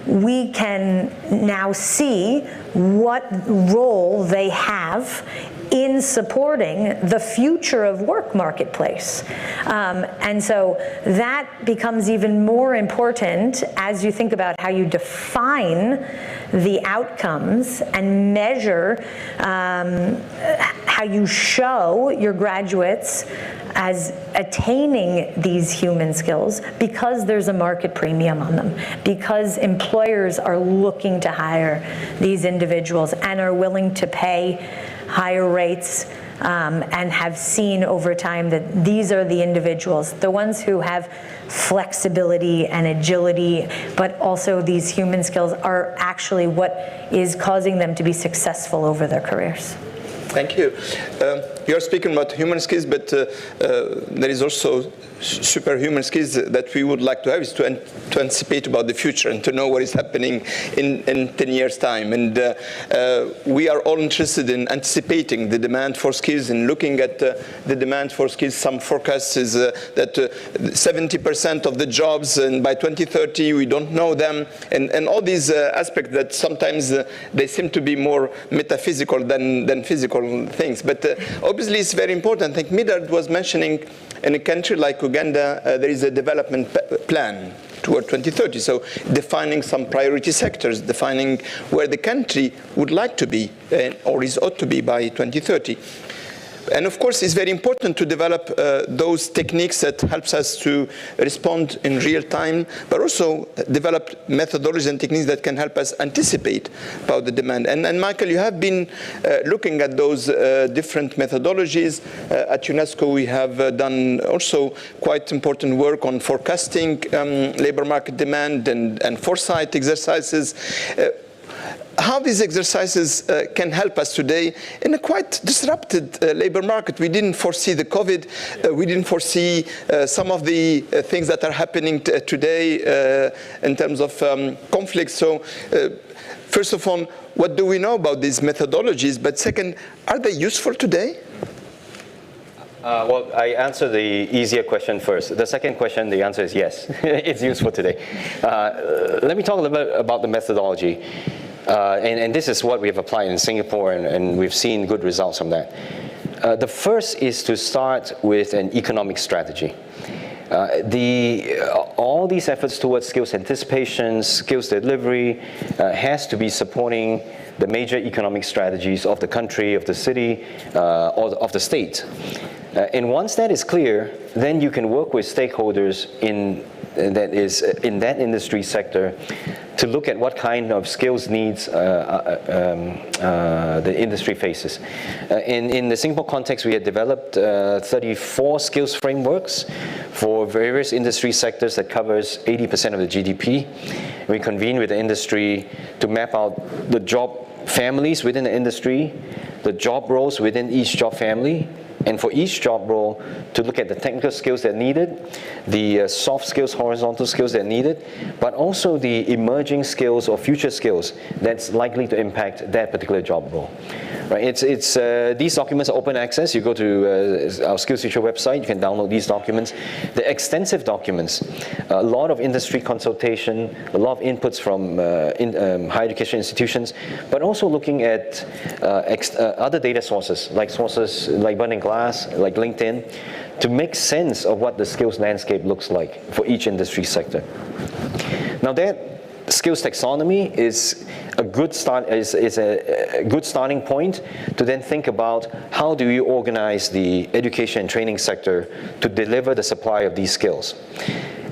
Speaker 6: We can now see what role they have in supporting the future of work marketplace. And so that becomes even more important as you think about how you define the outcomes and measure how you show your graduates as attaining these human skills, because there's a market premium on them, because employers are looking to hire these individuals and are willing to pay higher rates and have seen over time that these are the individuals, the ones who have flexibility and agility, but also these human skills are actually what is causing them to be successful over their careers.
Speaker 2: Thank you. You're speaking about human skills, but there is also superhuman skills that we would like to have, is to anticipate about the future and to know what is happening in 10 years' time. And we are all interested in anticipating the demand for skills and looking at the demand for skills. Some forecasts is that 70% of the jobs, and by 2030 we don't know them, and all these aspects that sometimes they seem to be more metaphysical than physical things. But obviously it's very important. I think Midard was mentioning in a country like Uganda, there is a development plan toward 2030. So defining some priority sectors, defining where the country would like to be or is ought to be by 2030. And of course, it's very important to develop those techniques that helps us to respond in real time, but also develop methodologies and techniques that can help us anticipate about the demand. And Michael, you have been looking at those different methodologies. At UNESCO, we have done also quite important work on forecasting labor market demand and foresight exercises. How these exercises can help us today in a quite disrupted labor market. We didn't foresee the COVID. We didn't foresee some of the things that are happening today in terms of conflict. So first of all, what do we know about these methodologies? But second, are they useful today?
Speaker 5: Well, I answer the easier question first. The second question, the answer is yes. It's useful today. Let me talk a little bit about the methodology. And this is what we have applied in Singapore, and we've seen good results from that. The first is to start with an economic strategy. All these efforts towards skills anticipation, skills delivery has to be supporting the major economic strategies of the country, of the city, or of the state. And once that is clear, then you can work with stakeholders in that industry sector to look at what kind of skills needs the industry faces. In the Singapore context, we had developed 34 skills frameworks for various industry sectors that covers 80% of the GDP. We convened with the industry to map out the job families within the industry, the job roles within each job family, and for each job role to look at the technical skills that are needed, the soft skills, horizontal skills that are needed, but also the emerging skills or future skills that's likely to impact that particular job role. Right? These documents are open access. You go to our SkillsFuture website, you can download these documents. They're extensive documents, a lot of industry consultation, a lot of inputs from higher education institutions, but also looking at other data sources like Burning Glass, like LinkedIn, to make sense of what the skills landscape looks like for each industry sector. Now that skills taxonomy is a good starting point to then think about how do you organize the education and training sector to deliver the supply of these skills.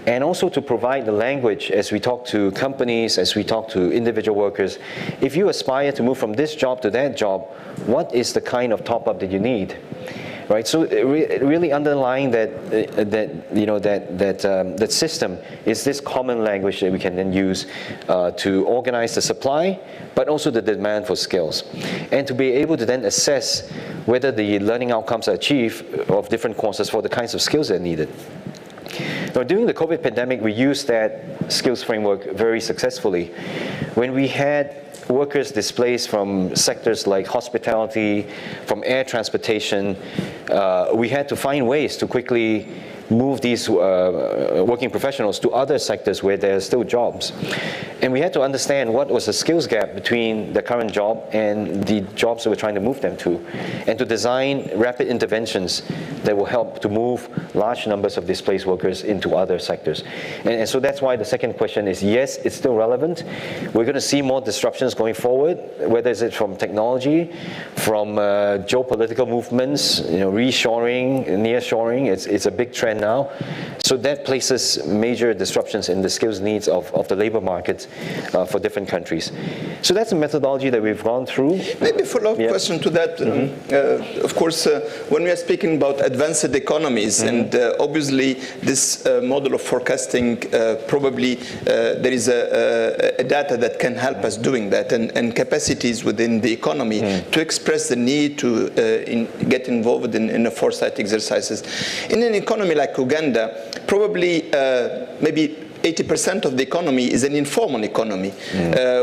Speaker 5: And also to provide the language as we talk to companies, as we talk to individual workers. If you aspire to move from this job to that job, what is the kind of top-up that you need? Right, so really underlying that system is this common language that we can then use to organize the supply, but also the demand for skills, and to be able to then assess whether the learning outcomes are achieved of different courses for the kinds of skills that are needed. Now, during the COVID pandemic, we used that skills framework very successfully. When we had workers displaced from sectors like hospitality, from air transportation, we had to find ways to quickly move these working professionals to other sectors where there are still jobs. And we had to understand what was the skills gap between the current job and the jobs that we're trying to move them to, and to design rapid interventions that will help to move large numbers of displaced workers into other sectors. And so that's why the second question is, yes, it's still relevant. We're going to see more disruptions going forward, whether it's from technology, from geopolitical movements, reshoring, nearshoring. It's a big trend now. So that places major disruptions in the skills needs of the labor market for different countries. So that's a methodology that we've gone through.
Speaker 2: Maybe a follow-up question to that. Of course, when we are speaking about advanced economies, and obviously this model of forecasting, probably there is a data that can help us doing that, and capacities within the economy to express the need to get involved in the foresight exercises. In an economy like Uganda, probably maybe 80% of the economy is an informal economy,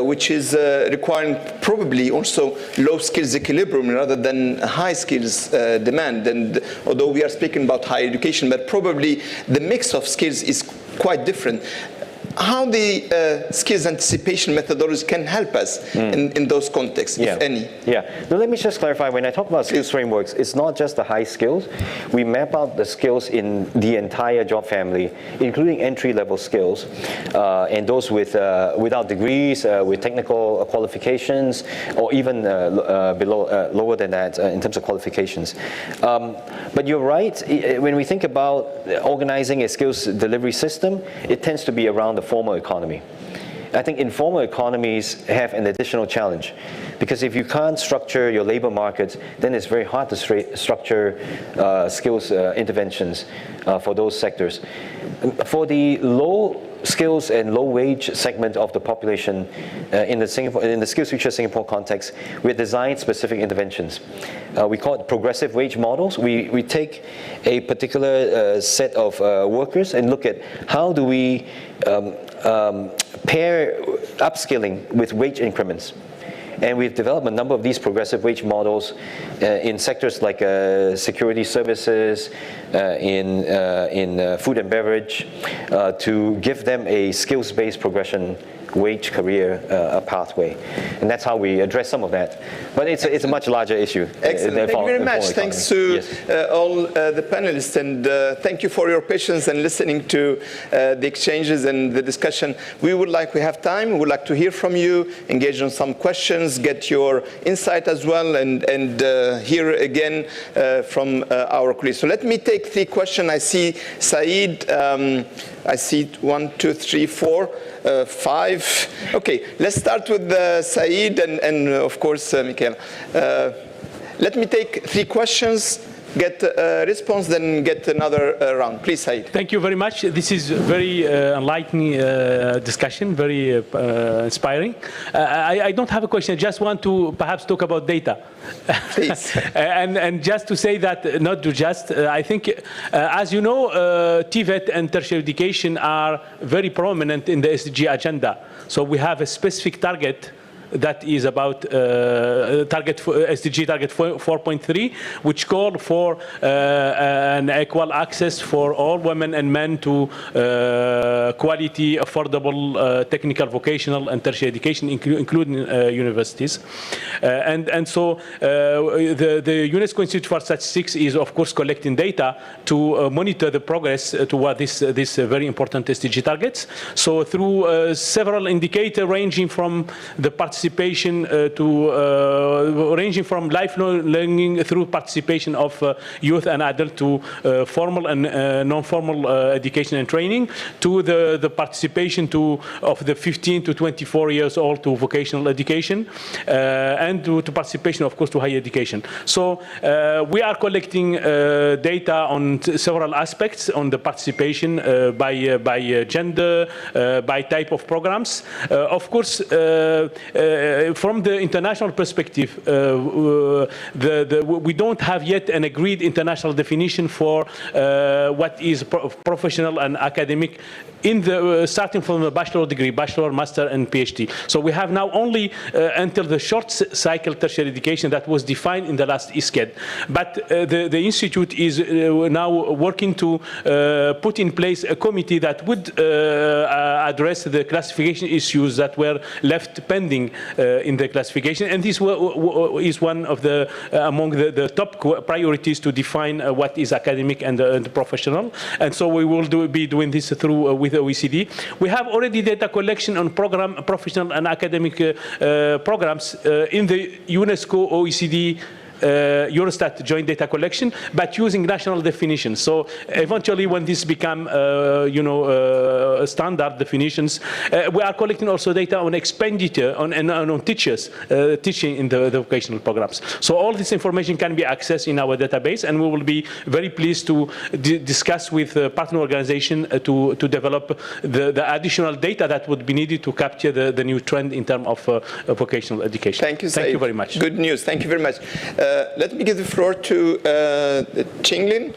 Speaker 2: which is requiring probably also low skills equilibrium rather than high skills demand. And although we are speaking about higher education, but probably the mix of skills is quite different. How the skills anticipation methodology can help us in those contexts, if any?
Speaker 5: Yeah. Now let me just clarify, when I talk about skills frameworks, it's not just the high skills. We map out the skills in the entire job family, including entry-level skills, and those without degrees, with technical qualifications, or even lower than that in terms of qualifications. But you're right, when we think about organizing a skills delivery system, it tends to be around the formal economy. I think informal economies have an additional challenge, because if you can't structure your labor markets, then it's very hard to structure skills interventions for those sectors. For the low skills and low wage segment of the population in the SkillsFuture Singapore context, we design specific interventions. We call it progressive wage models. We take a particular set of workers and look at how do we pair upskilling with wage increments. And we've developed a number of these progressive wage models in sectors like security services, in food and beverage, to give them a skills-based progression wage career pathway. And that's how we address some of that. But it's a much larger issue.
Speaker 2: Excellent. Thank you very much. Thanks to all the panelists, and thank you for your patience and listening to the exchanges and the discussion. We have time, we would like to hear from you, engage on some questions, get your insight as well, and hear again from our colleagues. So let me take 3 questions. I see Saeed, I see 1, 2, 3, 4, 5. Okay, let's start with Saeed and of course, Michaela. Let me take 3 questions, get a response, then get another round. Please, Saeed.
Speaker 7: Thank you very much. This is very enlightening discussion, very inspiring. I don't have a question. I just want to perhaps talk about data.
Speaker 2: Please.
Speaker 7: and just to say that, not to just, I think, as you know, TVET and tertiary education are very prominent in the SDG agenda. So we have a specific target that is about SDG target 4.3, which called for an equal access for all women and men to quality, affordable technical, vocational, and tertiary education, including universities. And so the UNESCO Institute for Statistics is, of course, collecting data to monitor the progress toward this very important SDG targets. So through several indicators ranging from the participation ranging from lifelong learning through participation of youth and adults to formal and non-formal education and training, to the participation of the 15 to 24 years old to vocational education, and to participation, of course, to higher education. So we are collecting data on several aspects on the participation by gender, by type of programs. Of course, from the international perspective, we don't have yet an agreed international definition for what is professional and academic in the starting from the bachelor degree, bachelor, master, and PhD. So we have now only until the short cycle tertiary education that was defined in the last ISCED. But the institute is now working to put in place a committee that would address the classification issues that were left pending in the classification. And this is one of the among the top priorities to define what is academic and professional. And so we will be doing this through with the OECD. We have already data collection on professional and academic programs in the UNESCO OECD Eurostat joint data collection, but using national definitions. So eventually, when this become, standard definitions, we are collecting also data on expenditure on teachers teaching in the vocational programs. So all this information can be accessed in our database, and we will be very pleased to discuss with partner organization to develop the additional data that would be needed to capture the new trend in terms of vocational education.
Speaker 2: Thank you, Saeed.
Speaker 7: Thank you very much.
Speaker 2: Good news. Thank you very much. Let me give the floor to Qinglin.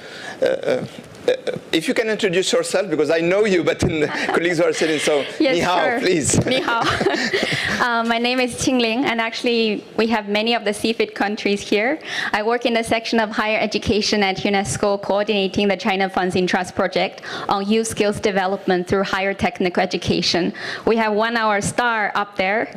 Speaker 2: If you can introduce yourself, because I know you, but colleagues are sitting, so
Speaker 8: yes,
Speaker 2: ni hao,
Speaker 8: sure.
Speaker 2: please.
Speaker 8: Ni hao. My name is Qingling, and actually we have many of the CFIT countries here. I work in the section of higher education at UNESCO, coordinating the China Funds in Trust project on youth skills development through higher technical education. We have 1 hour star up there,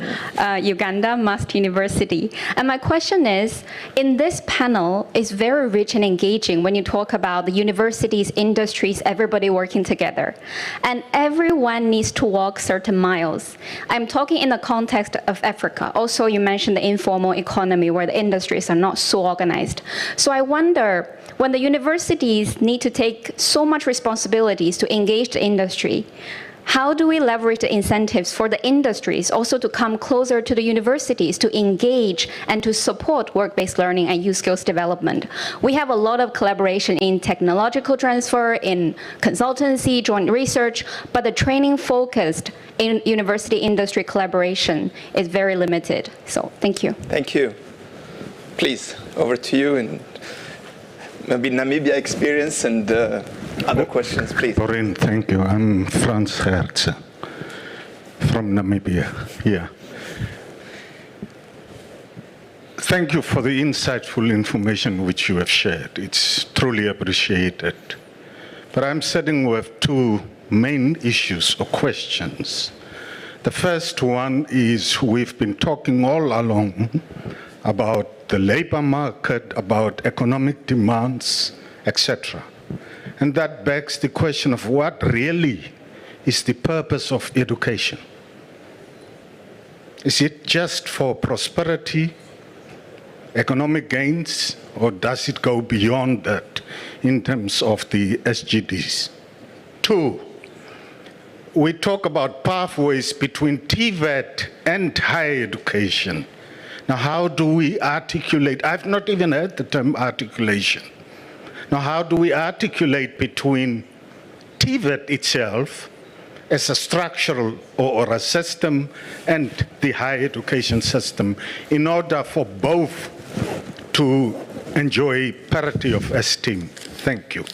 Speaker 8: Uganda, Must University. And my question is, in this panel, it's very rich and engaging when you talk about the universities, industries, everybody working together. And everyone needs to walk certain miles. I'm talking in the context of Africa. Also, you mentioned the informal economy where the industries are not so organized. So I wonder, when the universities need to take so much responsibilities to engage the industry, how do we leverage the incentives for the industries also to come closer to the universities to engage and to support work-based learning and youth skills development? We have a lot of collaboration in technological transfer, in consultancy, joint research, but the training focused in university-industry collaboration is very limited. So thank you.
Speaker 2: Thank you. Please, over to you, and maybe Namibia experience and other questions, please.
Speaker 9: Corinne, thank you. I'm Frans Hertz from Namibia here. Thank you for the insightful information which you have shared. It's truly appreciated. But I'm sitting with 2 main issues or questions. The first one is we've been talking all along about the labor market, about economic demands, etc. And that begs the question of what really is the purpose of education. Is it just for prosperity, economic gains, or does it go beyond that in terms of the SDGs? Two, we talk about pathways between TVET and higher education. Now, how do we articulate? I've not even heard the term articulation. Now, how do we articulate between TVET itself as a structural or a system and the higher education system in order for both to enjoy parity of esteem? Thank you.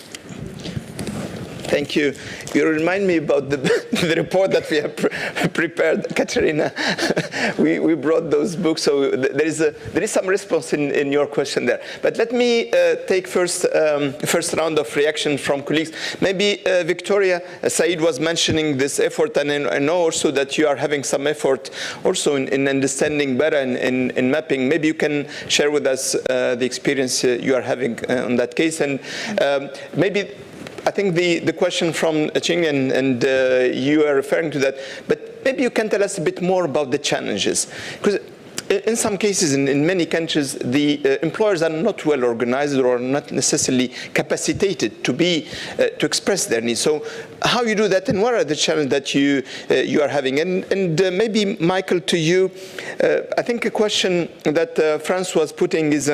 Speaker 2: Thank you. You remind me about the report that we have prepared, Katerina. we brought those books, so there is some response in your question there. But let me take first round of reaction from colleagues. Maybe Victoria, Said was mentioning this effort, and I know also that you are having some effort also in understanding better in mapping. Maybe you can share with us the experience you are having on that case, and maybe. I think the question from Ching and you are referring to that, but maybe you can tell us a bit more about the challenges. Because in some cases, in many countries, the employers are not well organized or not necessarily capacitated to express their needs. So how you do that, and what are the challenges that you are having? And maybe, Michael, to you, I think a question that Franz was putting is,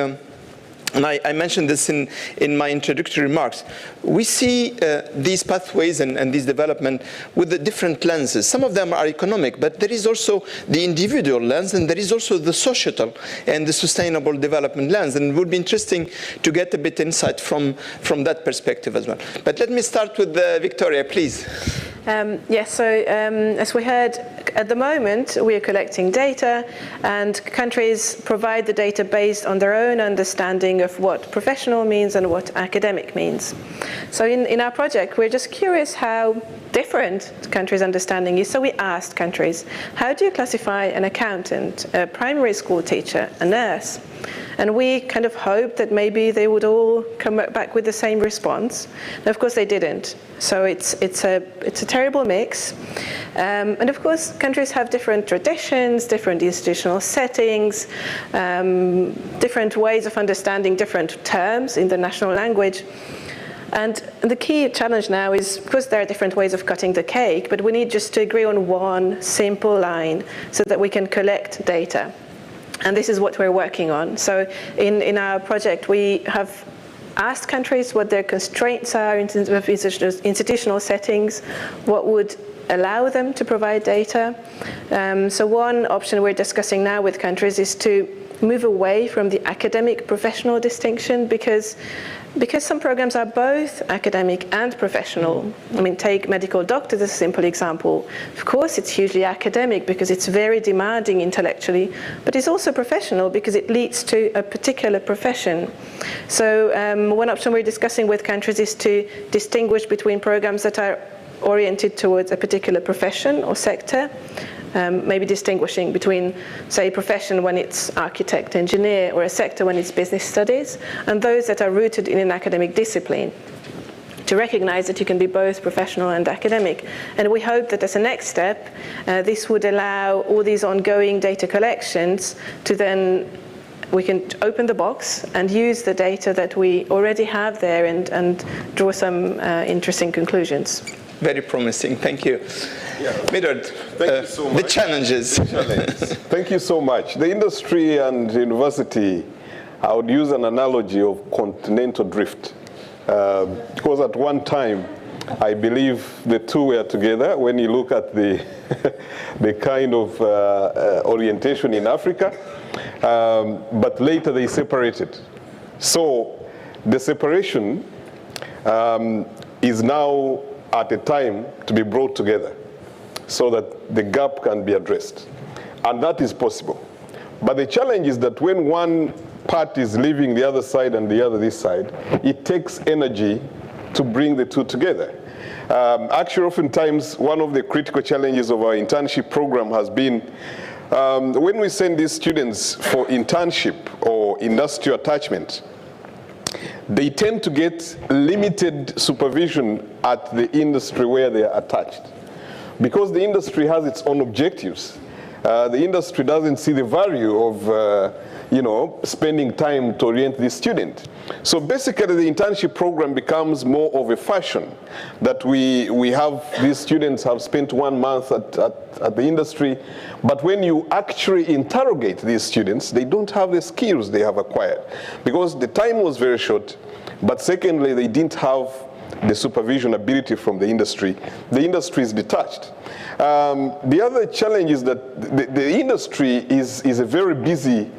Speaker 2: and I mentioned this in my introductory remarks. We see these pathways and this development with the different lenses. Some of them are economic, but there is also the individual lens, and there is also the societal and the sustainable development lens. And it would be interesting to get a bit insight from that perspective as well. But let me start with Victoria, please.
Speaker 3: Yes, so as we heard, at the moment we are collecting data, and countries provide the data based on their own understanding of what professional means and what academic means. So in our project, we're just curious how different countries' understanding is. So we asked countries, how do you classify an accountant, a primary school teacher, a nurse? And we kind of hoped that maybe they would all come back with the same response. And of course they didn't. So it's a terrible mix. And of course countries have different traditions, different institutional settings, different ways of understanding different terms in the national language. And the key challenge now is, of course, there are different ways of cutting the cake, but we need just to agree on one simple line so that we can collect data. And this is what we're working on. So in our project, we have asked countries what their constraints are in terms of institutional settings, what would allow them to provide data. So one option we're discussing now with countries is to move away from the academic professional distinction, because some programs are both academic and professional. I mean, take medical doctors as a simple example. Of course, it's hugely academic because it's very demanding intellectually, but it's also professional because it leads to a particular profession. So one option we're discussing with countries is to distinguish between programs that are oriented towards a particular profession or sector, maybe distinguishing between, say, a profession when it's architect, engineer, or a sector when it's business studies, and those that are rooted in an academic discipline, to recognize that you can be both professional and academic. And we hope that as a next step, this would allow all these ongoing data collections to then, we can open the box and use the data that we already have there and draw some interesting conclusions.
Speaker 2: Very promising, thank you.
Speaker 4: Yeah.
Speaker 2: Midard,
Speaker 4: Thank you so much.
Speaker 2: the challenges.
Speaker 4: Thank you so much. The industry and university, I would use an analogy of continental drift. Because at one time, I believe the two were together when you look at the, the kind of orientation in Africa, but later they separated. So the separation is now at a time to be brought together so that the gap can be addressed. And that is possible. But the challenge is that when one part is leaving the other side and the other this side, it takes energy to bring the two together. Actually, oftentimes, one of the critical challenges of our internship program has been when we send these students for internship or industrial attachment, they tend to get limited supervision at the industry where they are attached. Because the industry has its own objectives, the industry doesn't see the value of spending time to orient this student. So basically the internship program becomes more of a fashion that we have, these students have spent 1 month at the industry, but when you actually interrogate these students, they don't have the skills they have acquired because the time was very short, but secondly, they didn't have the supervision ability from the industry. The industry is detached. The other challenge is that the industry is a very busy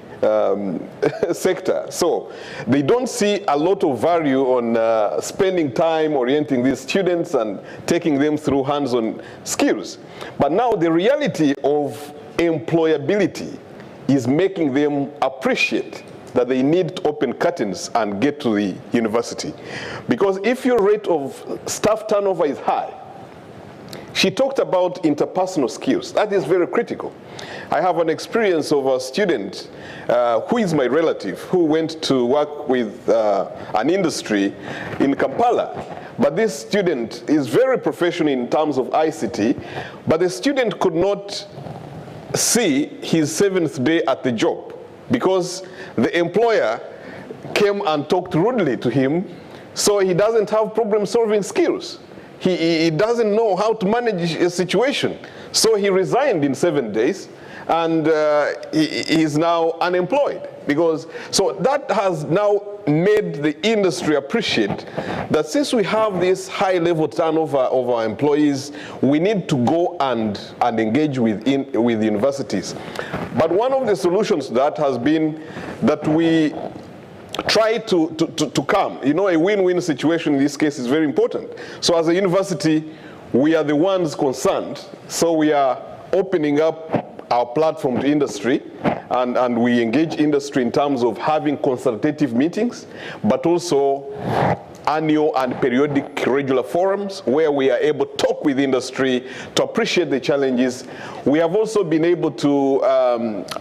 Speaker 4: sector. So they don't see a lot of value on spending time orienting these students and taking them through hands-on skills. But now the reality of employability is making them appreciate that they need to open curtains and get to the university. Because if your rate of staff turnover is high, she talked about interpersonal skills. That is very critical. I have an experience of a student who is my relative who went to work with an industry in Kampala. But this student is very professional in terms of ICT, but the student could not see his 7th day at the job because the employer came and talked rudely to him, so he doesn't have problem-solving skills. He doesn't know how to manage a situation. So he resigned in 7 days, and he is now unemployed. So that has now made the industry appreciate that since we have this high level turnover of our employees, we need to go and engage with universities. But one of the solutions to that has been that we try to come. A win-win situation in this case is very important. So as a university, we are the ones concerned. So we are opening up our platform to industry, and we engage industry in terms of having consultative meetings, but also annual and periodic regular forums where we are able to talk with industry to appreciate the challenges. We have also been able to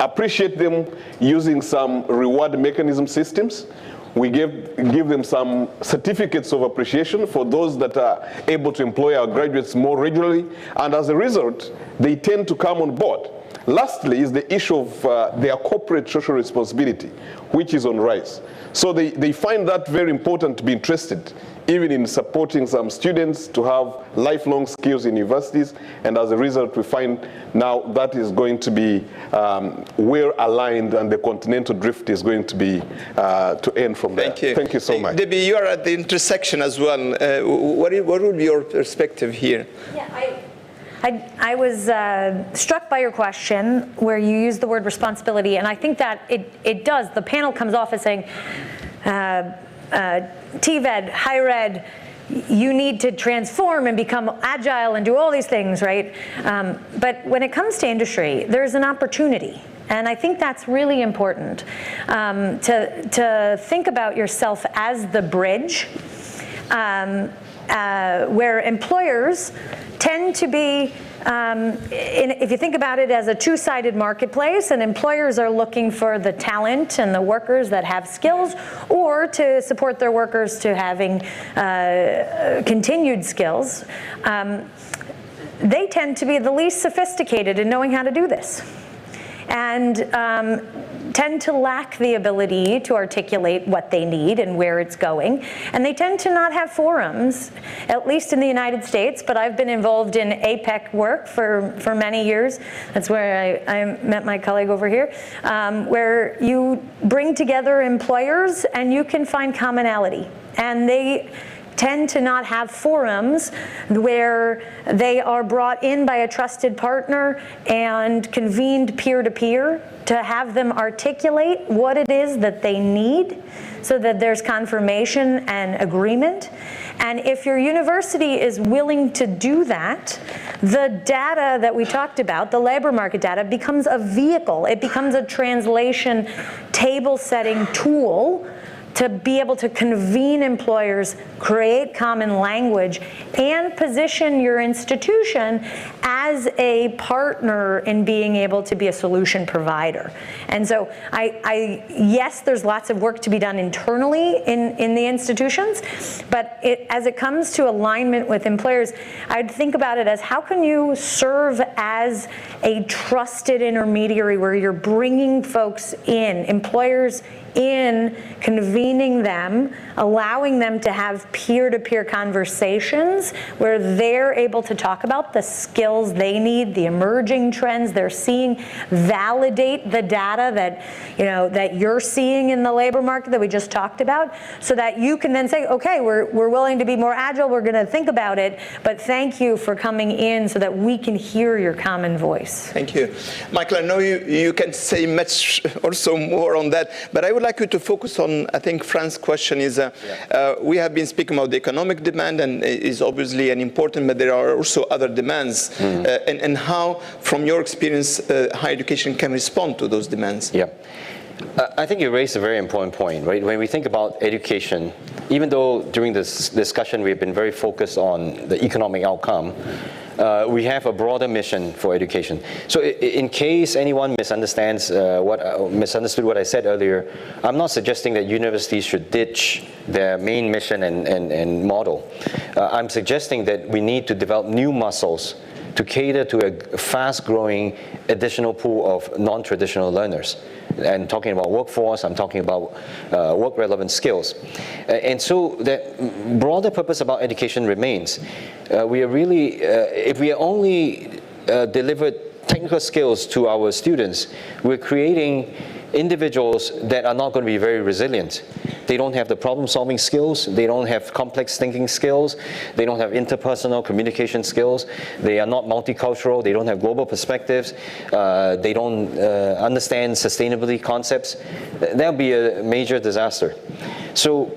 Speaker 4: appreciate them using some reward mechanism systems. We give them some certificates of appreciation for those that are able to employ our graduates more regularly, and as a result, they tend to come on board. Lastly is the issue of their corporate social responsibility, which is on rise. So they find that very important to be interested, even in supporting some students to have lifelong skills in universities, and as a result we find now that is going to be well aligned, and the continental drift is going to be to end from there.
Speaker 2: Thank you.
Speaker 4: Thank you so much.
Speaker 2: Debbie, you are at the intersection as well. What would be your perspective here?
Speaker 6: Yeah, I was struck by your question where you used the word responsibility, and I think that it does. The panel comes off as saying, TVET, higher ed, you need to transform and become agile and do all these things, right? But when it comes to industry, there's an opportunity. And I think that's really important, to think about yourself as the bridge, where employers tend to be, if you think about it as a two-sided marketplace, and employers are looking for the talent and the workers that have skills, or to support their workers to having continued skills, they tend to be the least sophisticated in knowing how to do this, and tend to lack the ability to articulate what they need and where it's going. And they tend to not have forums, at least in the United States, but I've been involved in APEC work for many years. That's where I met my colleague over here, where you bring together employers and you can find commonality. And they tend to not have forums where they are brought in by a trusted partner and convened peer-to-peer to have them articulate what it is that they need so that there's confirmation and agreement. And if your university is willing to do that, the data that we talked about, the labor market data, becomes a vehicle. It becomes a translation table-setting tool to be able to convene employers, create common language, and position your institution as a partner in being able to be a solution provider. And so yes, there's lots of work to be done internally in the institutions, but as it comes to alignment with employers, I'd think about it as how can you serve as a trusted intermediary where you're bringing folks in, employers in, convening them, allowing them to have peer-to-peer conversations where they're able to talk about the skills they need, the emerging trends they're seeing, validate the data that, that you're seeing in the labor market that we just talked about, so that you can then say, okay, we're willing to be more agile, we're going to think about it, but thank you for coming in so that we can hear your common voice.
Speaker 2: Thank you. Michael, I know you can say much also more on that, but I would like you to focus on, I think Fran's question is, we have been speaking about the economic demand, and is obviously an important, but there are also other demands, and how, from your experience, higher education can respond to those demands.
Speaker 5: Yeah. I think you raised a very important point, right? When we think about education, even though during this discussion we've been very focused on the economic outcome, we have a broader mission for education. So in case anyone misunderstood what I said earlier, I'm not suggesting that universities should ditch their main mission and model. I'm suggesting that we need to develop new muscles to cater to a fast-growing additional pool of non-traditional learners. And talking about workforce, I'm talking about work-relevant skills. And so that broader purpose about education remains. We are really, if we only delivered technical skills to our students, we're creating individuals that are not going to be very resilient. They don't have the problem-solving skills, they don't have complex thinking skills, they don't have interpersonal communication skills, they are not multicultural, they don't have global perspectives, they don't understand sustainability concepts. That would be a major disaster. So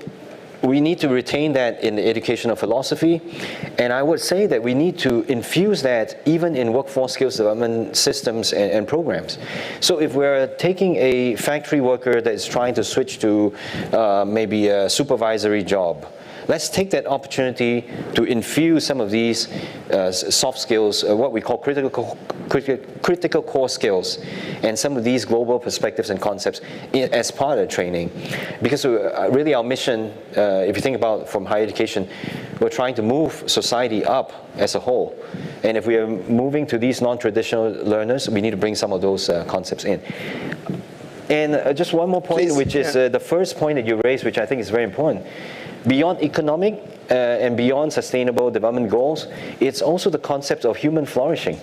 Speaker 5: we need to retain that in the educational philosophy, and I would say that we need to infuse that even in workforce skills development systems and programs. So if we're taking a factory worker that is trying to switch to maybe a supervisory job, let's take that opportunity to infuse some of these soft skills, what we call critical core skills, and some of these global perspectives and concepts as part of the training. Because really our mission, if you think about from higher education, we're trying to move society up as a whole. And if we are moving to these non-traditional learners, we need to bring some of those concepts in. And just one more point, which is the first point that you raised, which I think is very important. Beyond economic and beyond sustainable development goals, it's also the concept of human flourishing.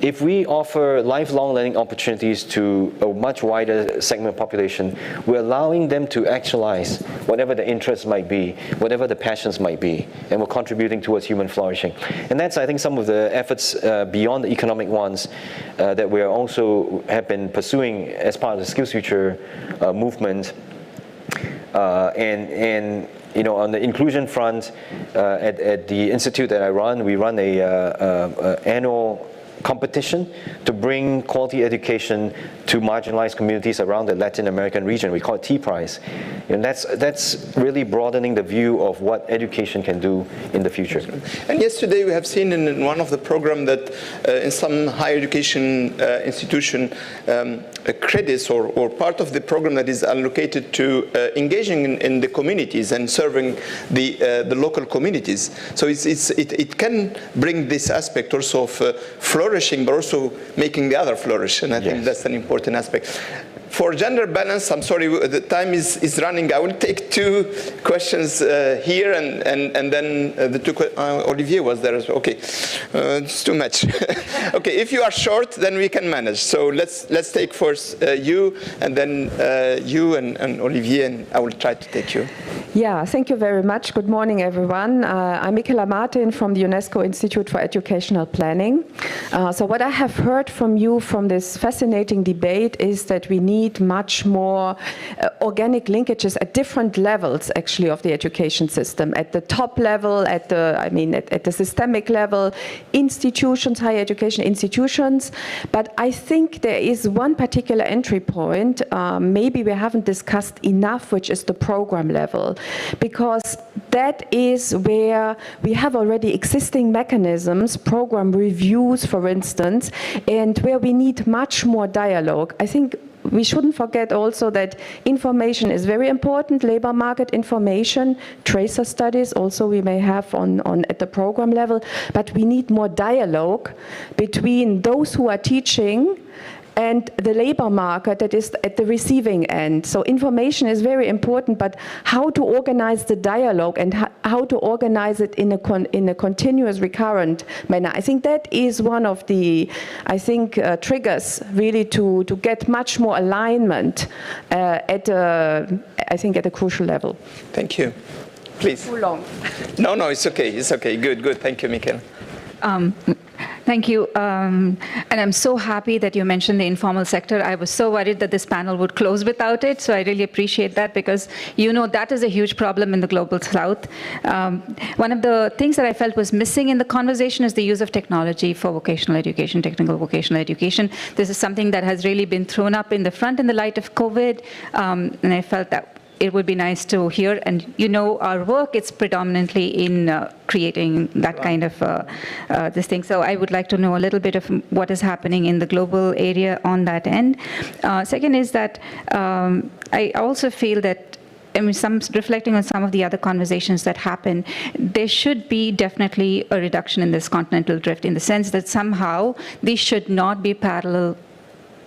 Speaker 5: If we offer lifelong learning opportunities to a much wider segment of population, we're allowing them to actualize whatever the interests might be, whatever the passions might be, and we're contributing towards human flourishing. And that's, I think, some of the efforts beyond the economic ones that we also have been pursuing as part of the Skills Future movement. And on the inclusion front, at the institute that I run, we run a annual competition to bring quality education to marginalized communities around the Latin American region. We call it T-Prize. And that's really broadening the view of what education can do in the future.
Speaker 2: And yesterday we have seen in one of the programs that in some higher education institution, credits or part of the program that is allocated to engaging in the communities and serving the local communities. So it can bring this aspect also of flourishing, but also making the other flourish, and I think that's an important aspect. For gender balance, I'm sorry, the time is running. I will take two questions here, and then the two. Olivier was there as well. Okay, it's too much. Okay, if you are short, then we can manage. So let's take first you, and then you and Olivier, and I will try to take you.
Speaker 10: Yeah, thank you very much. Good morning, everyone. I'm Michaela Martin from the UNESCO Institute for Educational Planning. So what I have heard from you from this fascinating debate is that we need need much more organic linkages at different levels, actually, of the education system. At the top level, at the systemic level, institutions, higher education institutions. But I think there is one particular entry point, maybe we haven't discussed enough, which is the program level, because that is where we have already existing mechanisms, program reviews, for instance, and where we need much more dialogue. I think we shouldn't forget also that information is very important, labor market information, tracer studies also we may have on at the program level, but we need more dialogue between those who are teaching and the labor market that is at the receiving end. So information is very important, but how to organize the dialogue and how to organize it in a continuous, recurrent manner. I think that is one of the, triggers really to get much more alignment at a crucial level.
Speaker 2: Thank you. Please.
Speaker 10: Too long.
Speaker 2: No, it's okay. It's okay. Good. Thank you, Michael.
Speaker 11: Thank you. And I'm so happy that you mentioned the informal sector. I was so worried that this panel would close without it, so I really appreciate that, because that is a huge problem in the global south. One of the things that I felt was missing in the conversation is the use of technology for vocational education, technical vocational education. This is something that has really been thrown up in the front in the light of COVID, and I felt that it would be nice to hear, and our work is predominantly in creating that kind of this thing. So I would like to know a little bit of what is happening in the global area on that end. Second is that I also feel that, reflecting on some of the other conversations that happen, there should be definitely a reduction in this continental drift, in the sense that somehow these should not be parallel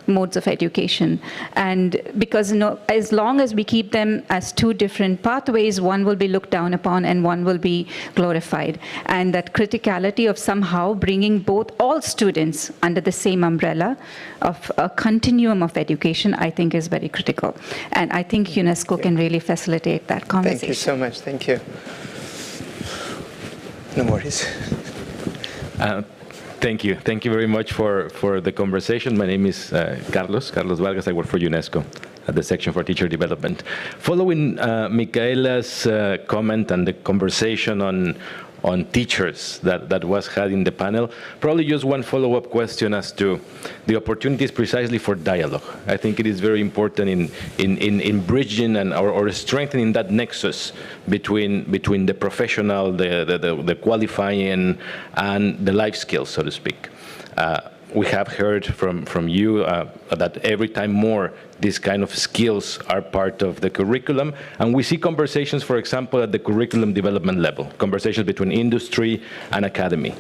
Speaker 11: modes of education. And because as long as we keep them as two different pathways, one will be looked down upon and one will be glorified. And that criticality of somehow bringing all students under the same umbrella of a continuum of education, I think is very critical. And I think UNESCO can really facilitate that conversation.
Speaker 2: Thank you so much. Thank you. No worries.
Speaker 12: Thank you. Thank you very much for the conversation. My name is Carlos Vargas. I work for UNESCO at the Section for Teacher Development. Following Micaela's comment and the conversation on teachers that was had in the panel, probably just one follow-up question as to the opportunities precisely for dialogue. I think it is very important in bridging or strengthening that nexus between the professional, the qualifying, and the life skills, so to speak. We have heard from you that every time more these kind of skills are part of the curriculum, and we see conversations, for example, at the curriculum development level, conversations between industry and academy.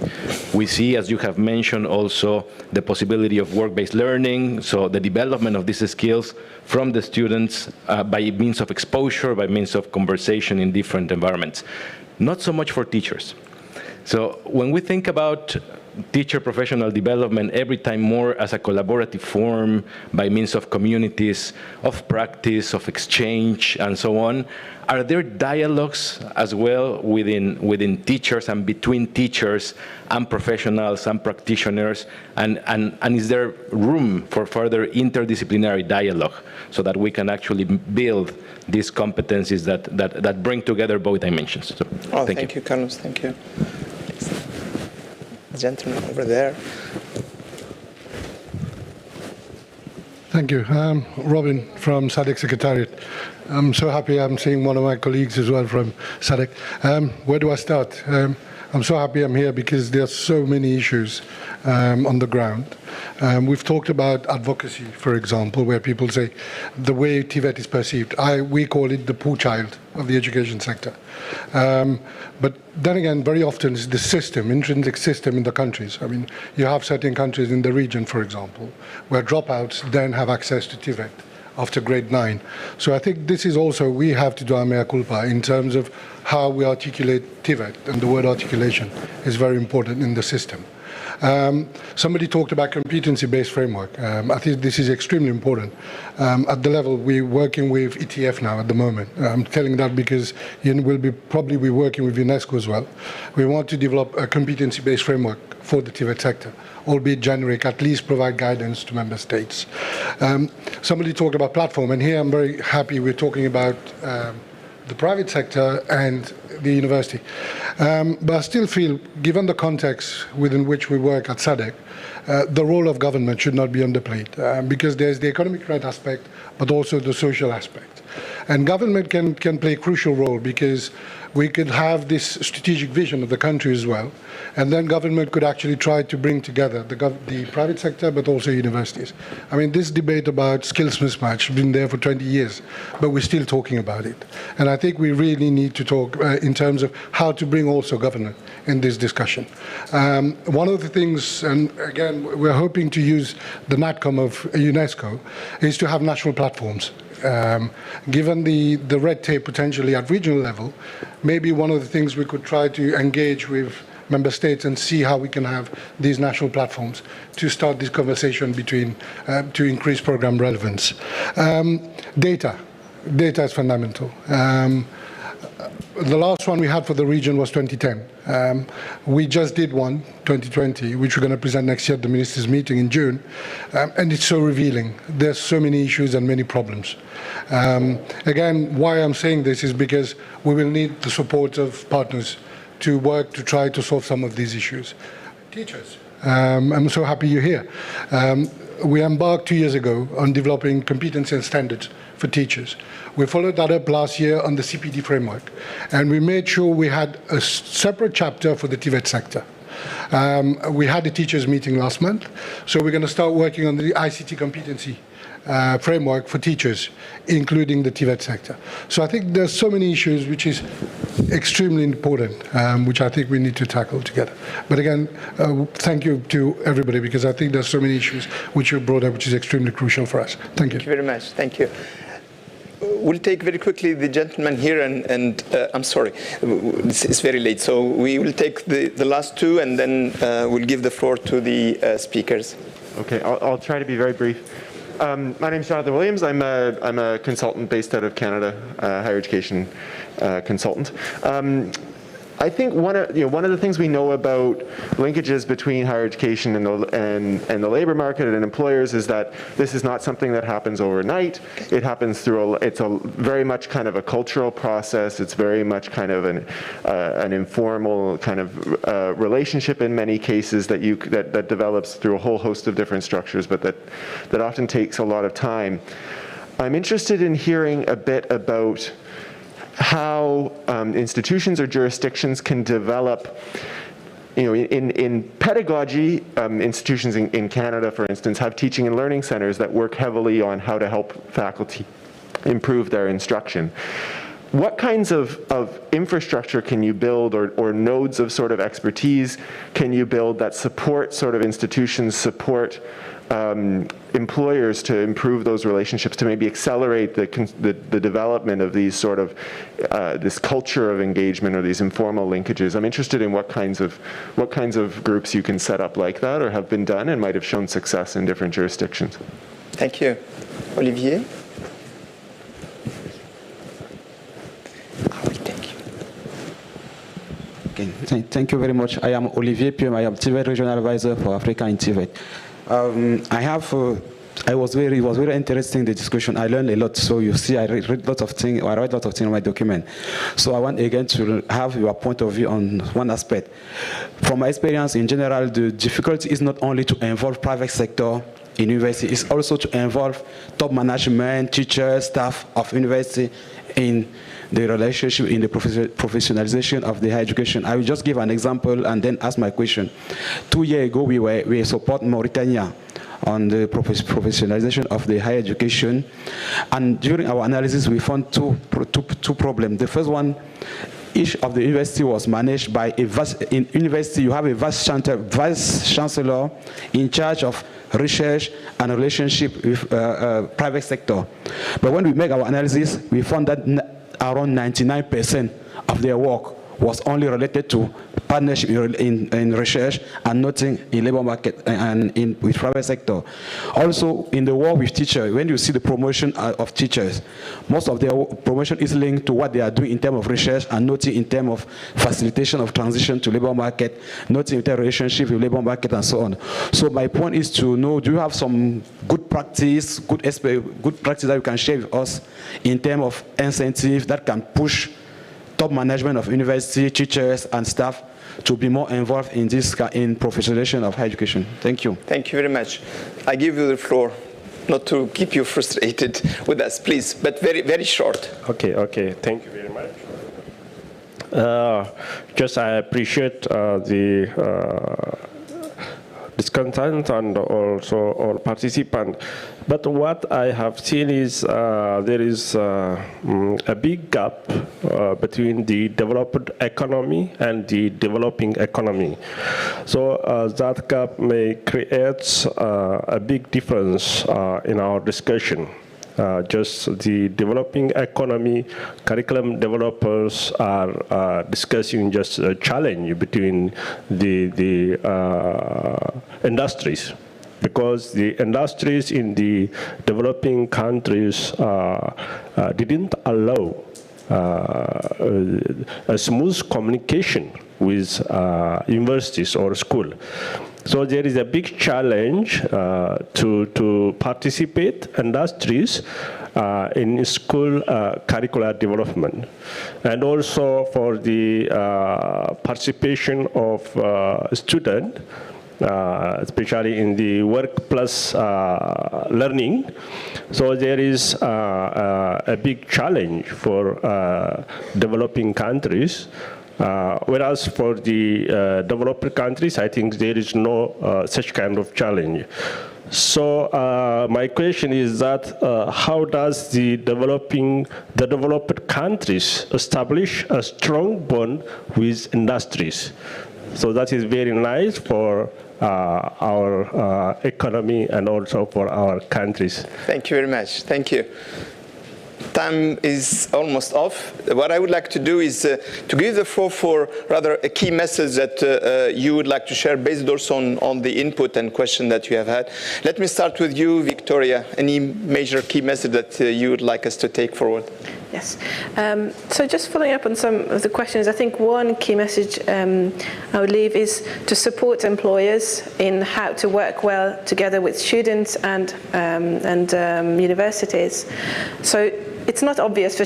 Speaker 12: We see, as you have mentioned, also the possibility of work-based learning, so the development of these skills from the students by means of exposure, by means of conversation in different environments. Not so much for teachers. So when we think about teacher professional development every time more as a collaborative form by means of communities, of practice, of exchange, and so on, are there dialogues as well within teachers and between teachers and professionals and practitioners? And is there room for further interdisciplinary dialogue so that we can actually build these competencies that bring together both dimensions? So,
Speaker 2: thank you, Carlos. Thank you. Gentleman over there.
Speaker 13: Thank you. Robin from SADC Secretariat. I'm so happy I'm seeing one of my colleagues as well from SADC. Where do I start? I'm so happy I'm here because there are so many issues on the ground. We've talked about advocacy, for example, where people say the way TVET is perceived. We call it the poor child of the education sector. But then again, very often it's the system, intrinsic system in the countries. I mean, you have certain countries in the region, for example, where dropouts then have access to TVET after grade 9. So I think this is also, we have to do our mea culpa in terms of how we articulate TVET, and the word articulation is very important in the system. Somebody talked about competency-based framework. I think this is extremely important. At the level we're working with ETF now at the moment. I'm telling that because we'll probably be working with UNESCO as well. We want to develop a competency-based framework for the TVET sector, albeit generic, at least provide guidance to member states. Somebody talked about platform, and here I'm very happy we're talking about the private sector and the university. But I still feel, given the context within which we work at SADC, the role of government should not be underplayed, because there's the economic right aspect, but also the social aspect. And government can play a crucial role, because we could have this strategic vision of the country as well, and then government could actually try to bring together the private sector, but also universities. I mean, this debate about skills mismatch has been there for 20 years, but we're still talking about it. And I think we really need to talk in terms of how to bring also government in this discussion. One of the things, and again, we're hoping to use the NATCOM of UNESCO, is to have national platforms. Given the red tape potentially at regional level, maybe one of the things we could try to engage with member states and see how we can have these national platforms to start this conversation between, to increase program relevance. Data is fundamental. The last one we had for the region was 2010. We just did one, 2020, which we're going to present next year at the ministers' meeting in June, and it's so revealing. There's so many issues and many problems. Again, why I'm saying this is because we will need the support of partners to work to try to solve some of these issues. Teachers, I'm so happy you're here. We embarked 2 years ago on developing competency and standards for teachers. We followed that up last year on the CPD framework, and we made sure we had a separate chapter for the TVET sector. We had a teachers meeting last month, so we're going to start working on the ICT competency framework for teachers, including the TVET sector. So I think there's so many issues which is extremely important, which I think we need to tackle together. But again, thank you to everybody, because I think there's so many issues which you brought up, which is extremely crucial for us. Thank you.
Speaker 2: Thank you very much. Thank you. We'll take very quickly the gentleman here, and I'm sorry, it's very late, so we will take the last two, and then we'll give the floor to the speakers.
Speaker 14: Okay, I'll try to be very brief. My name is Jonathan Williams. I'm a consultant based out of Canada, higher education consultant. I think one of the things we know about linkages between higher education and the labor market and employers is that this is not something that happens overnight. It happens through it's a very much kind of a cultural process. It's very much kind of an informal kind of relationship in many cases that develops through a whole host of different structures, but that often takes a lot of time. I'm interested in hearing a bit about how institutions or jurisdictions can develop, in pedagogy, institutions in Canada, for instance, have teaching and learning centers that work heavily on how to help faculty improve their instruction. What kinds of infrastructure can you build, or nodes of sort of expertise can you build that support sort of institutions, support employers to improve those relationships, to maybe accelerate the development of these sort of this culture of engagement or these informal linkages? I'm interested in what kinds of groups you can set up like that, or have been done and might have shown success in different jurisdictions.
Speaker 2: Thank you. Olivier?
Speaker 15: Okay. Thank you very much. I am Olivier Piem. I am TVET Regional Advisor for Africa in TVET. It was very interesting, the discussion. I learned a lot. So you see, I read lots of things. I write lots of things in my document. So I want again to have your point of view on one aspect. From my experience in general, the difficulty is not only to involve private sector in university, it's also to involve top management, teachers, staff of university in the relationship, in the professionalization of the higher education. I will just give an example and then ask my question. 2 years ago, we support Mauritania on the professionalization of the higher education. And during our analysis, we found two problems. The first one, each of the university was managed by in university, you have a vice chancellor in charge of research and relationship with private sector. But when we make our analysis, we found that around 99% of their work was only related to partnership in research and nothing in labor market and with private sector. Also, in the work with teachers, when you see the promotion of teachers, most of their promotion is linked to what they are doing in terms of research and nothing in terms of facilitation of transition to labor market, nothing in terms of relationship with labor market and so on. So my point is to know, do you have some good practice, good practice that you can share with us in terms of incentives that can push top management of university, teachers and staff to be more involved in this in professionalization of higher education? Thank you.
Speaker 2: Thank you very much. I give you the floor, not to keep you frustrated with us, please, but very, very short.
Speaker 16: Okay. Thank you very much. Just I appreciate the discontent and also all participants. But what I have seen is there is a big gap between the developed economy and the developing economy. So that gap may create a big difference in our discussion. Just the developing economy curriculum developers are discussing just a challenge between the industries, because the industries in the developing countries didn't allow a smooth communication with universities or school. So there is a big challenge to participate industries in school curricular development, and also for the participation of students, especially in the work plus learning. So there is a big challenge for developing countries. Whereas for the developed countries, I think there is no such kind of challenge. So my question is that how does the developed countries establish a strong bond with industries? So that is very nice for our economy and also for our countries.
Speaker 2: Thank you very much. Thank you. Time is almost off. What I would like to do is to give the floor for rather a key message that you would like to share based also on the input and question that you have had. Let me start with you, Victoria. Any major key message that you would like us to take forward?
Speaker 3: Yes. So just following up on some of the questions, I think one key message I would leave is to support employers in how to work well together with students and universities. So it's not obvious for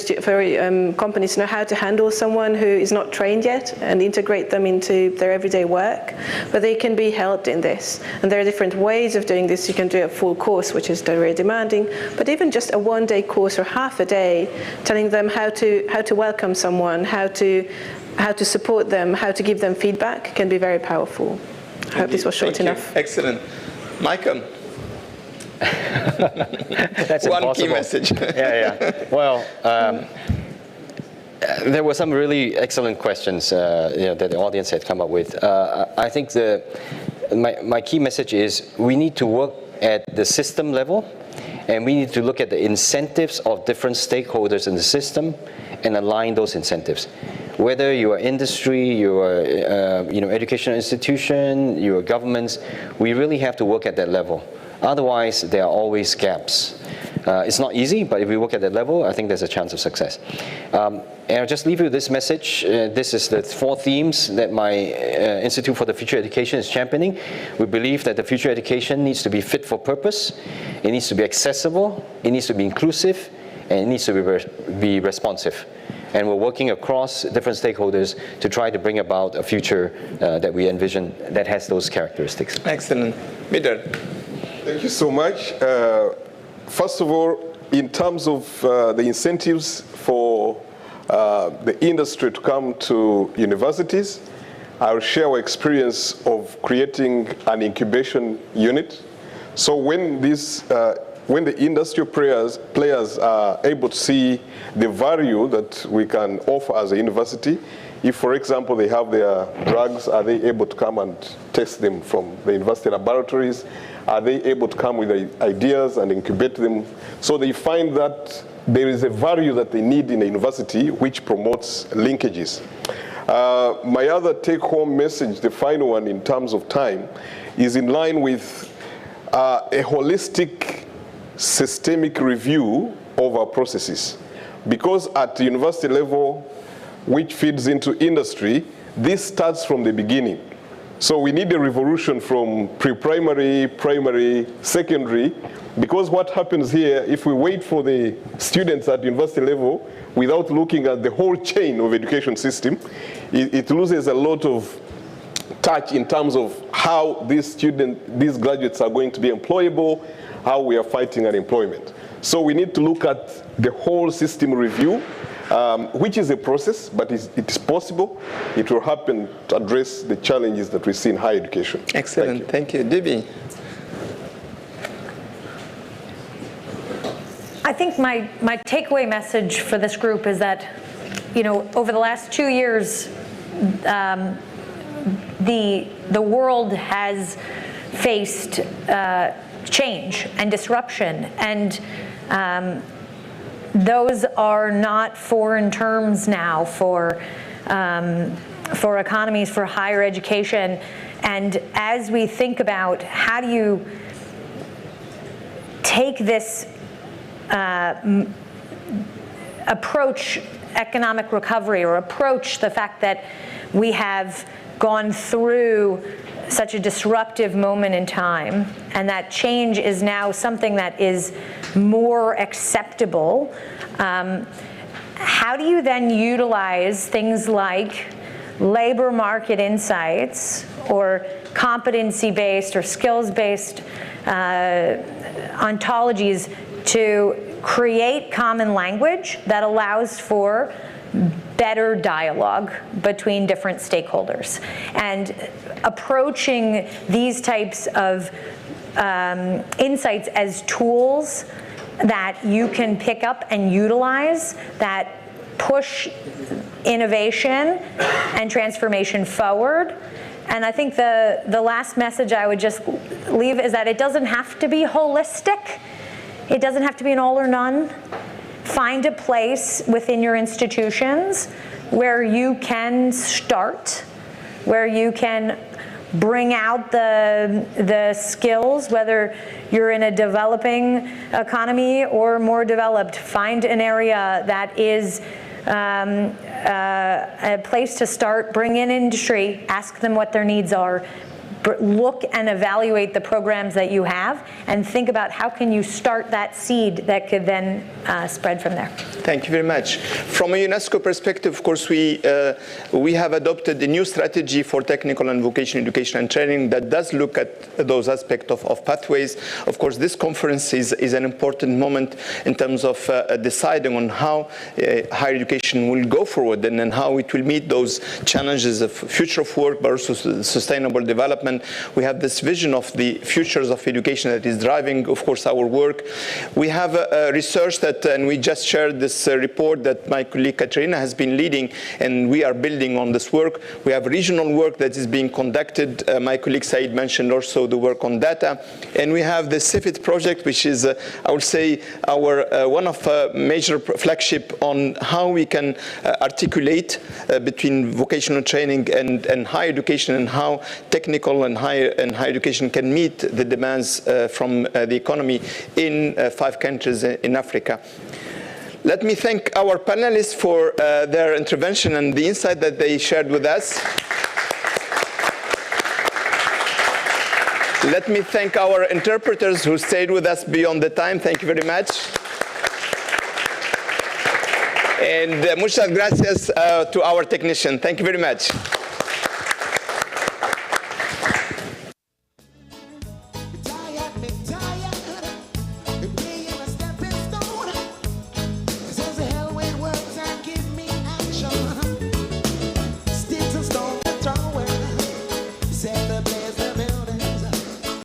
Speaker 3: companies to know how to handle someone who is not trained yet and integrate them into their everyday work, but they can be helped in this. And there are different ways of doing this. You can do a full course, which is very demanding, but even just a one-day course or half a day, telling them how to welcome someone, how to support them, how to give them feedback can be very powerful. I hope this was short enough.
Speaker 2: Excellent. Michael.
Speaker 5: That's
Speaker 2: one
Speaker 5: impossible.
Speaker 2: Key message.
Speaker 5: Yeah. Well, there were some really excellent questions that the audience had come up with. I think my key message is we need to work at the system level, and we need to look at the incentives of different stakeholders in the system and align those incentives. Whether you are industry, you are educational institution, you are governments, we really have to work at that level. Otherwise, there are always gaps. It's not easy, but if we work at that level, I think there's a chance of success. And I'll just leave you with this message. This is the 4 themes that my Institute for the Future Education is championing. We believe that the future education needs to be fit for purpose, it needs to be accessible, it needs to be inclusive, and it needs to be responsive. And we're working across different stakeholders to try to bring about a future that we envision that has those characteristics.
Speaker 2: Excellent. Midar.
Speaker 4: Thank you so much. First of all, in terms of the incentives for the industry to come to universities, I'll share our experience of creating an incubation unit. So when the industrial players are able to see the value that we can offer as a university, if, for example, they have their drugs, are they able to come and test them from the university laboratories? Are they able to come with ideas and incubate them? So they find that there is a value that they need in a university which promotes linkages. My other take-home message, the final one in terms of time, is in line with a holistic systemic review of our processes. Because at the university level, which feeds into industry, this starts from the beginning. So we need a revolution from pre-primary, primary, secondary, because what happens here, if we wait for the students at university level without looking at the whole chain of education system, it loses a lot of touch in terms of how these graduates are going to be employable, how we are fighting unemployment. So we need to look at the whole system review, which is a process, but it is possible. It will happen to address the challenges that we see in higher education.
Speaker 2: Excellent, thank you. Debbie?
Speaker 6: I think my takeaway message for this group is that, over the last 2 years, the world has faced change and disruption, and those are not foreign terms now for economies, for higher education. And as we think about how do you take this approach economic recovery, or approach the fact that we have gone through such a disruptive moment in time, and that change is now something that is more acceptable, how do you then utilize things like labor market insights or competency-based or skills-based ontologies to create common language that allows for better dialogue between different stakeholders? And approaching these types of insights as tools that you can pick up and utilize, that push innovation and transformation forward. And I think the last message I would just leave is that it doesn't have to be holistic. It doesn't have to be an all or none. Find a place within your institutions where you can start, where you can bring out the skills, whether you're in a developing economy or more developed. Find an area that is a place to start, bring in industry, ask them what their needs are, look and evaluate the programs that you have, and think about how can you start that seed that could then spread from there.
Speaker 2: Thank you very much. From a UNESCO perspective, of course, we have adopted a new strategy for technical and vocational education and training that does look at those aspects of pathways. Of course, this conference is an important moment in terms of deciding on how higher education will go forward, and then how it will meet those challenges of future of work, but also sustainable development. We have this vision of the futures of education that is driving, of course, our work. We have research that, and we just shared this report that my colleague Katerina has been leading, and we are building on this work. We have regional work that is being conducted. My colleague Said mentioned also the work on data. And we have the TVET project, which is, I would say, our one of major flagship on how we can articulate between vocational training and higher education, and how technical and higher education can meet the demands from the economy in 5 countries in Africa. Let me thank our panelists for their intervention and the insight that they shared with us. Let me thank our interpreters who stayed with us beyond the time. Thank you very much. And muchas gracias to our technician. Thank you very much.